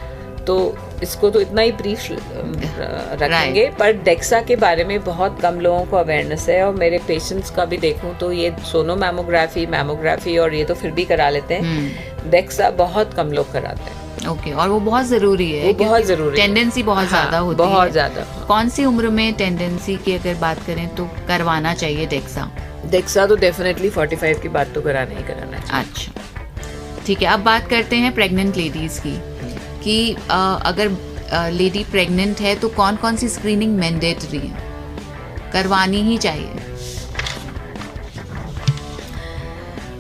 B: तो इसको तो इतना ही ब्रीफ रखेंगे। पर डेक्सा के बारे में बहुत कम लोगों को अवेयरनेस है, और मेरे पेशेंट्स का भी देखूं तो ये सोनो मैमोग्राफी और ये तो फिर भी करा लेते हैं, डेक्सा बहुत कम लोग कराते हैं।
A: ओके। और वो बहुत जरूरी है,
B: वो बहुत जरूरी है,
A: टेंडेंसी बहुत ज्यादा होती है,
B: बहुत ज्यादा।
A: कौन सी उम्र में टेंडेंसी की अगर बात करें तो करवाना चाहिए डेक्सा? तो
B: डेफिनेटली 45 की बात तो कराना ही कराना चाहिए।
A: अच्छा, ठीक है। अब बात करते हैं प्रेग्नेंट लेडीज की, कि अगर लेडी प्रेग्नेंट है तो कौन कौन सी स्क्रीनिंग मैंडेटरी है, करवानी ही चाहिए?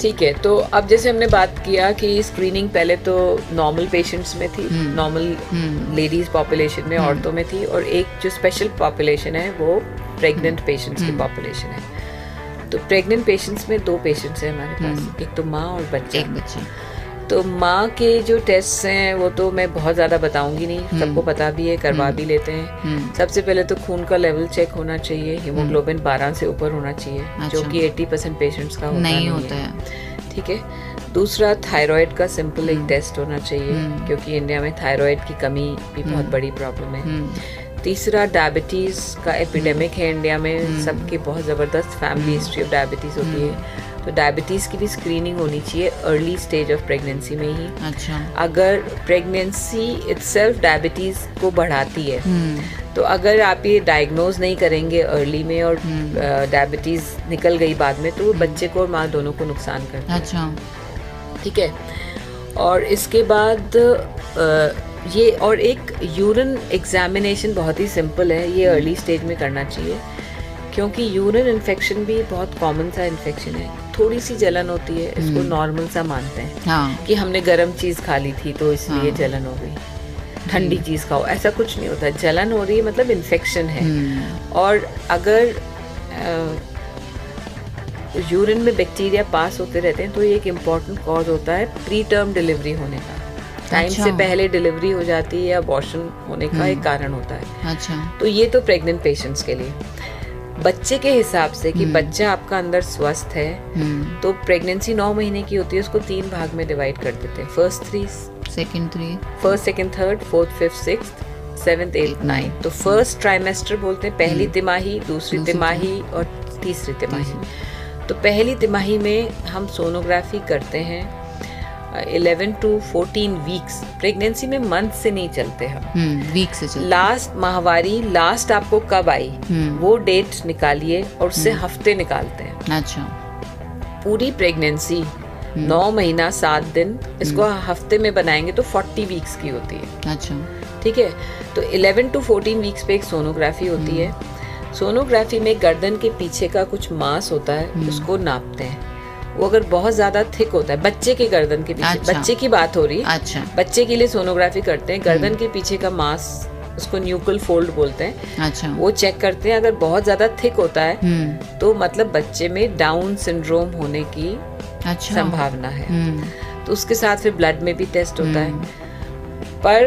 B: ठीक है, तो अब jैसे हमने बात किया कि स्क्रीनिंग पहले तो नॉर्मल पेशेंट्स में थी, नॉर्मल लेडीज पॉपुलेशन में, औरतों में थी, और एक जो स्पेशल पॉपुलेशन है वो प्रेग्नेंट पेशेंट्स की पॉपुलेशन है। तो प्रेग्नेंट पेशेंट्स में 2 पेशेंट्स हैं हमारे पास, एक तो माँ और बच्चा।
A: एक बच्चा।
B: तो माँ के जो टेस्ट हैं वो तो मैं बहुत ज़्यादा बताऊंगी नहीं, सबको पता भी है, करवा भी लेते हैं। सबसे पहले तो खून का लेवल चेक होना चाहिए, हीमोग्लोबिन 12 से ऊपर होना चाहिए, जो कि 80% पेशेंट्स का नहीं होता है। ठीक है। दूसरा, थायराइड का सिंपल एक टेस्ट होना चाहिए, क्योंकि इंडिया में थायराइड की कमी भी बहुत बड़ी प्रॉब्लम है। तीसरा, डायबिटीज़ का एपिडेमिक है इंडिया में, सबकी बहुत ज़बरदस्त फैमिली हिस्ट्री ऑफ डायबिटीज़ होती है, तो डायबिटीज़ की भी स्क्रीनिंग होनी चाहिए अर्ली स्टेज ऑफ प्रेगनेंसी में ही।
A: अच्छा।
B: अगर प्रेगनेंसी इटसेल्फ डायबिटीज़ को बढ़ाती है, तो अगर आप ये डायग्नोज नहीं करेंगे अर्ली में और डायबिटीज़ निकल गई बाद में, तो बच्चे को और माँ दोनों को नुकसान करता है।
A: अच्छा।
B: ठीक है। और इसके बाद ये और एक यूरिन एग्जामिनेशन बहुत ही सिंपल है, ये अर्ली स्टेज में करना चाहिए, क्योंकि यूरिन इन्फेक्शन भी बहुत कॉमन सा इन्फेक्शन है। थोड़ी सी जलन होती है, इसको नॉर्मल सा मानते हैं।
A: हाँ।
B: कि हमने गर्म चीज़ खा ली थी तो इसलिए जलन हो गई, ठंडी चीज़ खाओ, ऐसा कुछ नहीं होता। जलन हो रही है मतलब इन्फेक्शन है। और अगर यूरिन में बैक्टीरिया पास होते रहते हैं तो ये एक इम्पॉर्टेंट कॉज होता है प्री टर्म डिलीवरी होने का। टाइम से पहले डिलीवरी हो जाती है या अबॉर्शन होने का एक कारण होता है।
A: अच्छा।
B: तो ये तो प्रेग्नेंट पेशेंट्स के लिए। बच्चे के हिसाब से कि बच्चा आपका अंदर स्वस्थ है, तो प्रेगनेंसी 9 महीने की होती है, उसको 3 भाग में डिवाइड कर देते हैं। First, second, third, fourth, fifth, sixth, 7th, 8th, 9th। तो फर्स्ट ट्राइमेस्टर बोलते हैं, पहली तिमाही, दूसरी तिमाही और तीसरी तिमाही। तो पहली तिमाही में हम सोनोग्राफी करते हैं 11 to 14 वीक्स। प्रेगनेंसी में मंथ से नहीं चलते हम,
A: वीक से चलते।
B: लास्ट माहवारी लास्ट आपको कब आई वो डेट निकालिए और उससे हफ्ते निकालते हैं।
A: अच्छा।
B: पूरी प्रेगनेंसी 9 महीना 7 दिन, इसको हफ्ते में बनाएंगे तो 40 वीक्स की होती है।
A: अच्छा।
B: ठीक है। तो 11 to 14 वीक्स पे एक सोनोग्राफी होती है। सोनोग्राफी में गर्दन के पीछे का कुछ मांस होता है, उसको नापते हैं। वो अगर बहुत ज्यादा थिक होता है, बच्चे के गर्दन के पीछे,
A: अच्छा।
B: बच्चे की बात हो रही है।
A: अच्छा।
B: बच्चे के लिए सोनोग्राफी करते हैं, गर्दन के पीछे का मांस, उसको न्यूकल फोल्ड बोलते हैं।
A: अच्छा।
B: वो चेक करते हैं, अगर बहुत ज्यादा थिक होता है तो मतलब बच्चे में डाउन सिंड्रोम होने की
A: अच्छा।
B: संभावना है। तो उसके साथ फिर ब्लड में भी टेस्ट होता है। पर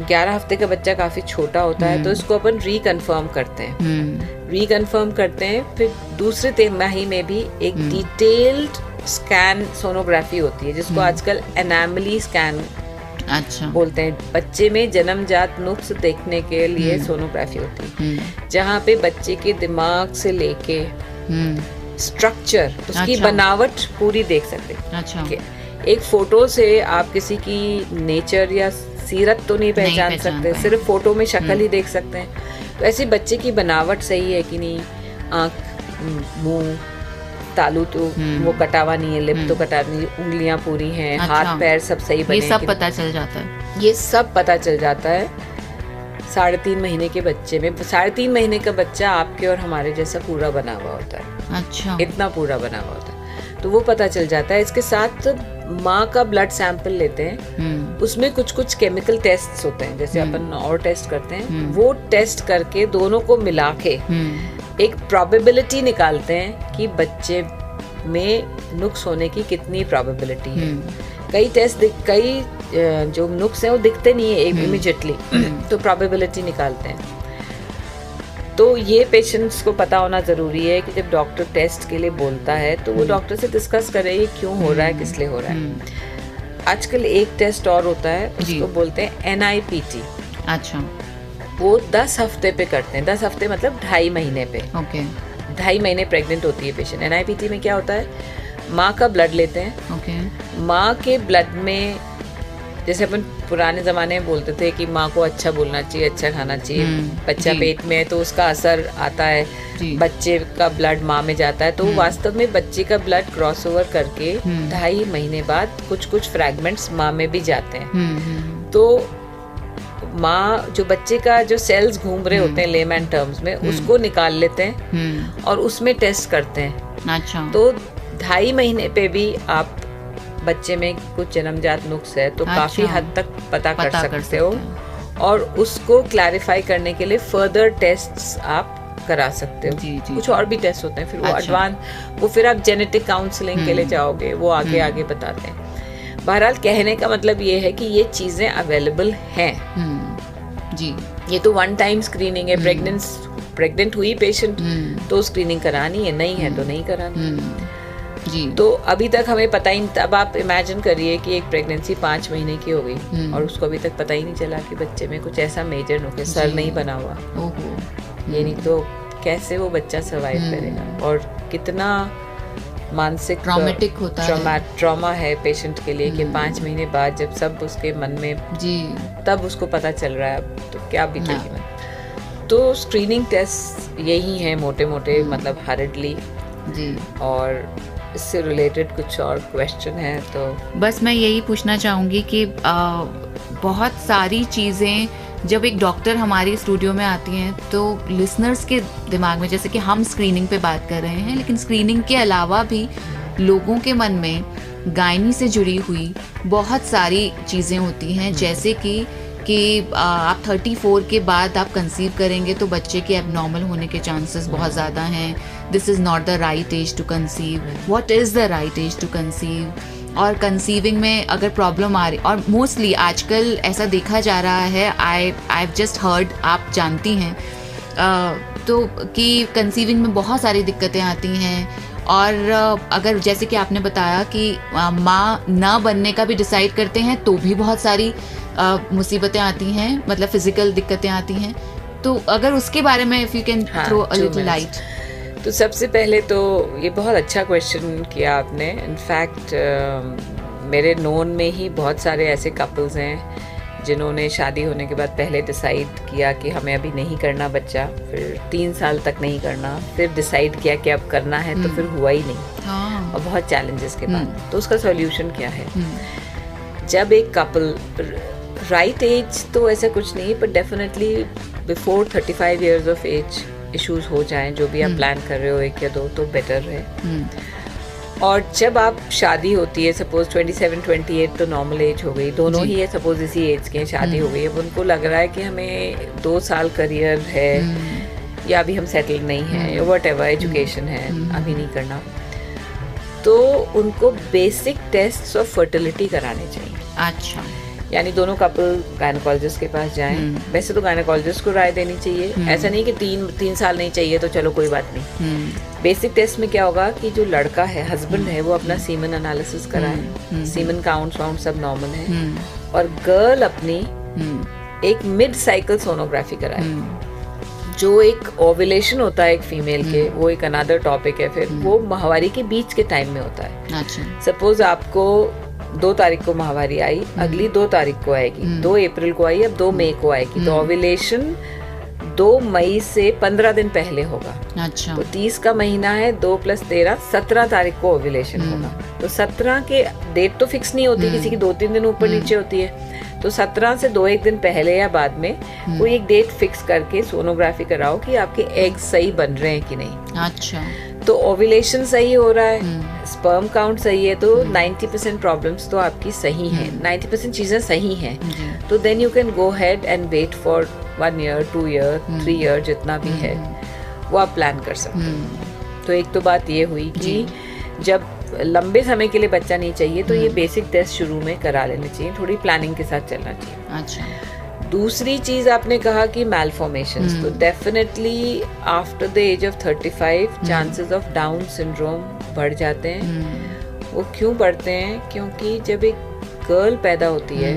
B: 11 हफ्ते का बच्चा काफी छोटा होता है, तो इसको अपन रिकन्फर्म करते हैं। फिर दूसरे तिमाही में भी एक डिटेल्ड स्कैन सोनोग्राफी होती है, जिसको आजकल एनामली स्कैन
A: अच्छा
B: बोलते हैं। बच्चे में जन्मजात नुक्स देखने के लिए सोनोग्राफी होती है, जहाँ पे बच्चे के दिमाग से लेके स्ट्रक्चर, उसकी बनावट पूरी देख सकते हैं।
A: अच्छा।
B: एक फोटो से आप किसी की नेचर या सीरत तो नहीं पहचान सकते, सिर्फ फोटो में शक्ल ही देख सकते हैं। तो ऐसे बच्चे की बनावट सही है कि नहीं, आँख, मुंह, तालू तो वो कटा हुआ नहीं है, लिप तो कटा नहीं, उंगलियां पूरी हैं, हाथ पैर सब सही बने,
A: ये सब पता चल जाता है।
B: ये सब पता चल जाता है 3.5 महीने के बच्चे में। 3.5 महीने का बच्चा आपके और हमारे जैसा पूरा बना हुआ होता है।
A: अच्छा।
B: इतना पूरा बना हुआ होता है, तो वो पता चल जाता है। इसके साथ माँ का ब्लड सैंपल लेते हैं, उसमें कुछ केमिकल टेस्ट होते हैं, जैसे अपन और टेस्ट करते हैं, वो टेस्ट करके दोनों को मिला के एक प्रोबेबिलिटी निकालते हैं कि बच्चे में नुक्स होने की कितनी प्रोबेबिलिटी है। कई टेस्ट कई जो नुक्स हैं वो दिखते नहीं है इमीडिएटली, तो प्रोबेबिलिटी निकालते हैं। तो ये पेशेंट्स को पता होना ज़रूरी है कि जब डॉक्टर टेस्ट के लिए बोलता है तो वो डॉक्टर से डिस्कस करे ये क्यों हो रहा है, किस लिए हो रहा है। आजकल एक टेस्ट और होता है, उसको बोलते हैं NIPT।
A: अच्छा।
B: वो 10 हफ्ते पे करते हैं। 10 हफ्ते मतलब 2.5 महीने पे।
A: ओके।
B: 2.5 महीने प्रेग्नेंट होती है पेशेंट। NIPT में क्या होता है, माँ का ब्लड लेते हैं।
A: ओके।
B: माँ के ब्लड में, जैसे अपन पुराने ज़माने में बोलते थे कि माँ को अच्छा बोलना चाहिए, अच्छा खाना चाहिए, बच्चा पेट में है तो उसका असर आता है, बच्चे का ब्लड माँ में जाता है, तो वास्तव में बच्चे का ब्लड क्रॉस ओवर करके 2.5 महीने बाद कुछ फ्रैगमेंट्स माँ में भी जाते हैं। तो माँ जो बच्चे का जो सेल्स घूम रहे होते हैं लेमैन टर्म्स में, उसको निकाल लेते हैं और उसमें टेस्ट करते हैं।
A: अच्छा।
B: तो 2.5 महीने पे भी आप बच्चे में कुछ जन्मजात नुक्स है तो काफी हद तक पता कर सकते हो, और उसको क्लैरिफाई करने के लिए फर्दर टेस्ट्स आप करा सकते हो।
A: जी।
B: कुछ और भी टेस्ट होते हैं, फिर वो एडवांस, वो फिर आप जेनेटिक काउंसलिंग के लिए जाओगे, वो आगे बताते हैं। बहरहाल कहने का मतलब ये है कि ये चीजें अवेलेबल हैं।
A: जी।
B: ये तो वन टाइम स्क्रीनिंग है। प्रेग्नेंट हुई पेशेंट तो स्क्रीनिंग करानी है, नहीं है तो नहीं करानी।
A: जी।
B: तो अभी तक हमें पता ही, तब आप इमेजिन करिए कि एक प्रेगनेंसी 5 महीने की हो गई और उसको अभी तक पता ही नहीं चला कि बच्चे में कुछ ऐसा मेजर नुक्स, सर नहीं बना हुआ। ये नहीं तो कैसे वो बच्चा सर्वाइव करेगा, और कितना मानसिक
A: ट्रॉमेटिक होता है,
B: ट्रॉमा है पेशेंट के लिए कि 5 महीने बाद जब सब उसके मन में
A: जी
B: तब उसको पता चल रहा है, अब तो क्या बीतेगी मन। तो स्क्रीनिंग टेस्ट यही है मोटे मोटे, मतलब हर्डली
A: जी।
B: और इससे रिलेटेड कुछ और क्वेश्चन है तो
A: बस मैं यही पूछना चाहूँगी कि बहुत सारी चीज़ें जब एक डॉक्टर हमारी स्टूडियो में आती हैं तो लिसनर्स के दिमाग में, जैसे कि हम स्क्रीनिंग पे बात कर रहे हैं, लेकिन स्क्रीनिंग के अलावा भी लोगों के मन में गायनी से जुड़ी हुई बहुत सारी चीज़ें होती हैं, जैसे कि आप 34 के बाद आप कंसीव करेंगे तो बच्चे के एबनॉर्मल होने के चांसेस बहुत ज़्यादा हैं। This is not the right age to conceive, what is the right age to conceive, और कंसीविंग में अगर प्रॉब्लम आ रही, और मोस्टली आजकल ऐसा देखा जा रहा है, आई हैव जस्ट हर्ड, आप जानती हैं तो कि कंसीविंग में बहुत सारी दिक्कतें आती हैं, और अगर जैसे कि आपने बताया कि माँ ना बनने का भी डिसाइड करते हैं तो भी बहुत सारी मुसीबतें आती हैं, मतलब फिजिकल दिक्कतें आती हैं। तो अगर उसके बारे में if you can throw a little light.
B: तो सबसे पहले तो ये बहुत अच्छा क्वेश्चन किया आपने। इनफैक्ट मेरे नोन में ही बहुत सारे ऐसे कपल्स हैं जिन्होंने शादी होने के बाद पहले डिसाइड किया कि हमें अभी नहीं करना बच्चा, फिर 3 साल तक नहीं करना, फिर डिसाइड किया कि अब करना है, तो फिर हुआ ही नहीं, और बहुत चैलेंजेस के बाद। तो उसका सॉल्यूशन क्या है? जब एक कपल, राइट एज तो ऐसा कुछ नहीं, पर definitely before 35 years of age issues हो जाएं, जो भी आप प्लान कर रहे हो 1 या 2, तो बेटर है। और जब आप शादी होती है, सपोज 27-28 तो नॉर्मल एज हो गई, दोनों ही है सपोज इसी एज के, शादी हो गई, अब उनको लग रहा है कि हमें 2 साल करियर है, या अभी हम सेटल नहीं है, या वट एवर एजुकेशन है, अभी नहीं करना, तो उनको बेसिक टेस्ट ऑफ फर्टिलिटी कराने चाहिए।
A: अच्छा।
B: यानी दोनों कपल गायनेकोलॉजिस्ट के पास जाएं। वैसे तो गायनेकोलॉजिस्ट को राय देनी चाहिए, ऐसा नहीं कि 3 साल नहीं चाहिए तो चलो कोई बात नहीं। बेसिक टेस्ट में क्या होगा कि जो लड़का है, हस्बैंड है, वो अपना सीमन एनालिसिस कराए, सीमन काउंट सब नॉर्मल है, और गर्ल अपनी एक मिड साइकिल सोनोग्राफी कराए। जो एक ओव्यूलेशन होता है एक फीमेल के, वो एक अनदर टॉपिक है, फिर वो माहवारी के बीच के टाइम में होता है।
A: अच्छा।
B: सपोज आपको 2 तारीख को माहवारी आई, अगली 2 तारीख को आएगी, 2 अप्रैल को आई, अब 2 मई को आएगी, तो ओव्यूलेशन 2 मई से 15 दिन पहले होगा।
A: अच्छा।
B: तो 30 का महीना है, 2 + 13, 17 तारीख को ओव्यूलेशन होगा। तो 17 के डेट तो फिक्स नहीं होती, किसी की 2-3 दिन ऊपर नीचे होती है, तो 17 से 2-1 दिन पहले या बाद में कोई एक डेट फिक्स करके सोनोग्राफी कराओ कि आपके एग सही बन रहे हैं कि नहीं।
A: अच्छा।
B: तो ओव्यूलेशन सही हो रहा है, स्पर्म काउंट सही है, तो 90% प्रॉब्लम्स तो आपकी सही हैं, 90% चीजें सही हैं, तो then you can go head and wait for 1 year, 2 year, 3 year, जितना भी है वो आप प्लान कर सकते हो। तो एक तो बात ये हुई कि जब लंबे समय के लिए बच्चा नहीं चाहिए तो ये बेसिक टेस्ट शुरू में करा लेने चाहिए, थोड़ी प्लानिंग के साथ चलना चाहिए।
A: अच्छा।
B: दूसरी चीज आपने कहा कि मैलफॉर्मेशंस, तो definitely after the age of 35 chances of Down syndrome बढ़ जाते हैं। वो क्यों बढ़ते हैं? क्योंकि जब एक गर्ल पैदा होती है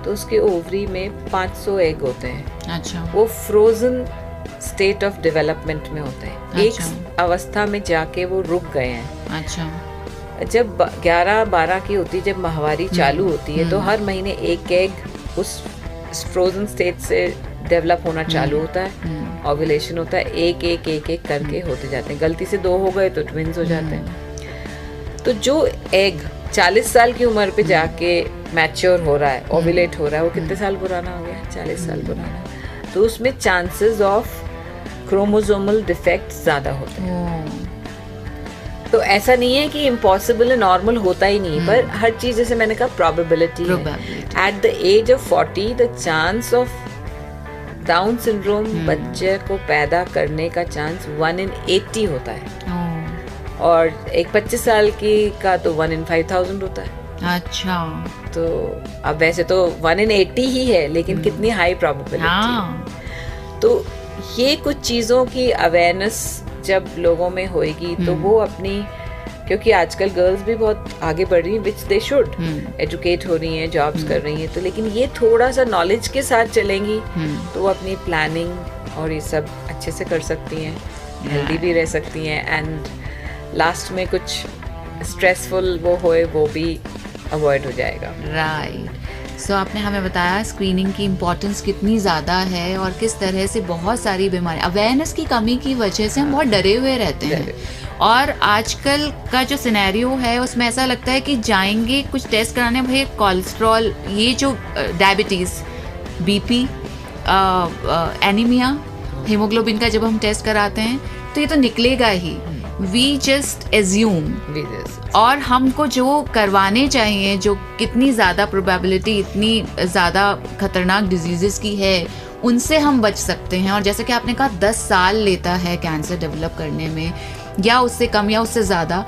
B: तो उसके ओवरी में 500 एग होते हैं।
A: अच्छा।
B: वो फ्रोजन स्टेट ऑफ डेवलपमेंट में होते हैं।
A: अच्छा।
B: एक अवस्था में जाके वो रुक गए हैं।
A: अच्छा।
B: जब 11-12 की होती है, जब माहवारी चालू होती है, तो हर महीने एक एग उस फ्रोजन स्टेट से डेवलप होना चालू होता है, ओव्यूलेशन होता है, एक एक करके होते जाते हैं। गलती से 2 हो गए तो ट्विंस हो जाते हैं। तो जो एग 40 साल की उम्र पे जाके मैच्योर हो रहा है, ओव्यूलेट हो रहा है, वो कितने साल पुराना हो गया? 40 साल पुराना। तो उसमें चांसेस ऑफ क्रोमोसोमल डिफेक्ट ज्यादा होते हैं। तो ऐसा नहीं है कि इम्पॉसिबल है, नॉर्मल होता ही नहीं, पर हर चीज जैसे मैंने कहा प्रोबेबिलिटी है. At the age of 40 the chance of Down syndrome बच्चे को पैदा करने का चांस 1 in 80 होता है. और एक 25 साल की का तो 1 in 5000 होता है.
A: अच्छा,
B: तो अब वैसे तो 1 in 80 ही है, लेकिन कितनी हाई प्रोबेबिलिटी. तो ये कुछ चीजों की अवेयरनेस जब लोगों में होएगी तो वो अपनी, क्योंकि आजकल गर्ल्स भी बहुत आगे बढ़ रही हैं, विच दे शुड, एजुकेट हो रही हैं, जॉब्स कर रही हैं, तो लेकिन ये थोड़ा सा नॉलेज के साथ चलेंगी तो वो अपनी प्लानिंग और ये सब अच्छे से कर सकती हैं, हेल्दी भी रह सकती हैं, एंड लास्ट में कुछ स्ट्रेसफुल वो होए वो भी अवॉइड हो जाएगा.
A: राइट. सो आपने हमें बताया स्क्रीनिंग की इम्पोर्टेंस कितनी ज़्यादा है और किस तरह से बहुत सारी बीमारी, अवेयरनेस की कमी की वजह से हम बहुत डरे हुए रहते हैं. और आजकल का जो सिनेरियो है उसमें ऐसा लगता है कि जाएंगे कुछ टेस्ट कराने, भाई कोलेस्ट्रॉल, ये जो डायबिटीज़, बीपी, एनीमिया, हीमोग्लोबिन का जब हम टेस्ट कराते हैं तो ये तो निकलेगा ही. वी जस्ट एज्यूम, और हमको जो करवाने चाहिए, जो कितनी ज़्यादा प्रोबेबिलिटी, इतनी ज़्यादा खतरनाक डिजीज़ेस की है, उनसे हम बच सकते हैं. और जैसे कि आपने कहा 10 साल लेता है कैंसर डेवलप करने में, या उससे कम या उससे ज़्यादा,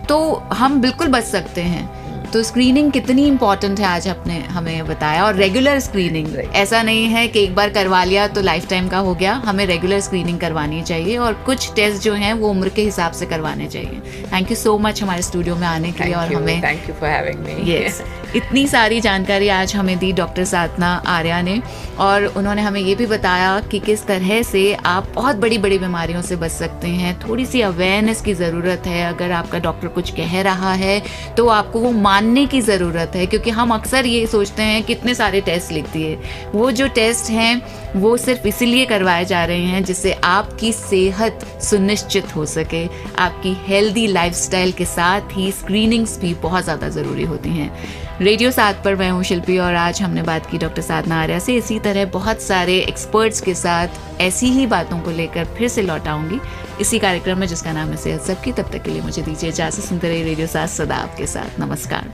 A: तो हम बिल्कुल बच सकते हैं. तो स्क्रीनिंग कितनी इम्पोर्टेंट है आज आपने हमें बताया. और रेगुलर स्क्रीनिंग, ऐसा नहीं है कि एक बार करवा लिया तो लाइफ टाइम का हो गया, हमें रेगुलर स्क्रीनिंग करवानी चाहिए और कुछ टेस्ट जो हैं वो उम्र के हिसाब से करवाने चाहिए. थैंक यू सो मच हमारे स्टूडियो में आने के लिए. और हमें
B: thank you for having me.
A: Yes, इतनी सारी जानकारी आज हमें दी डॉक्टर साधना आर्या ने, और उन्होंने हमें ये भी बताया कि किस तरह से आप बहुत बड़ी बड़ी बीमारियों से बच सकते हैं. थोड़ी सी अवेयरनेस की ज़रूरत है. अगर आपका डॉक्टर कुछ कह रहा है तो आपको वो मानने की ज़रूरत है, क्योंकि हम अक्सर ये सोचते हैं कि इतने सारे टेस्ट लिख दिए. वो जो टेस्ट हैं वो सिर्फ इसीलिए करवाए जा रहे हैं जिससे आपकी सेहत सुनिश्चित हो सके. आपकी हेल्दी लाइफस्टाइल के साथ ही स्क्रीनिंग्स भी बहुत ज़्यादा ज़रूरी होती हैं. रेडियो 7 पर मैं हूँ शिल्पी, और आज हमने बात की डॉक्टर साधना आर्या से. इसी तरह बहुत सारे एक्सपर्ट्स के साथ ऐसी ही बातों को लेकर फिर से लौट आऊँगी इसी कार्यक्रम में जिसका नाम है सेहत सबकी. तब तक के लिए मुझे दीजिए इजाज़त. सुनते रहिए रेडियो 7 सदा आपके साथ. नमस्कार.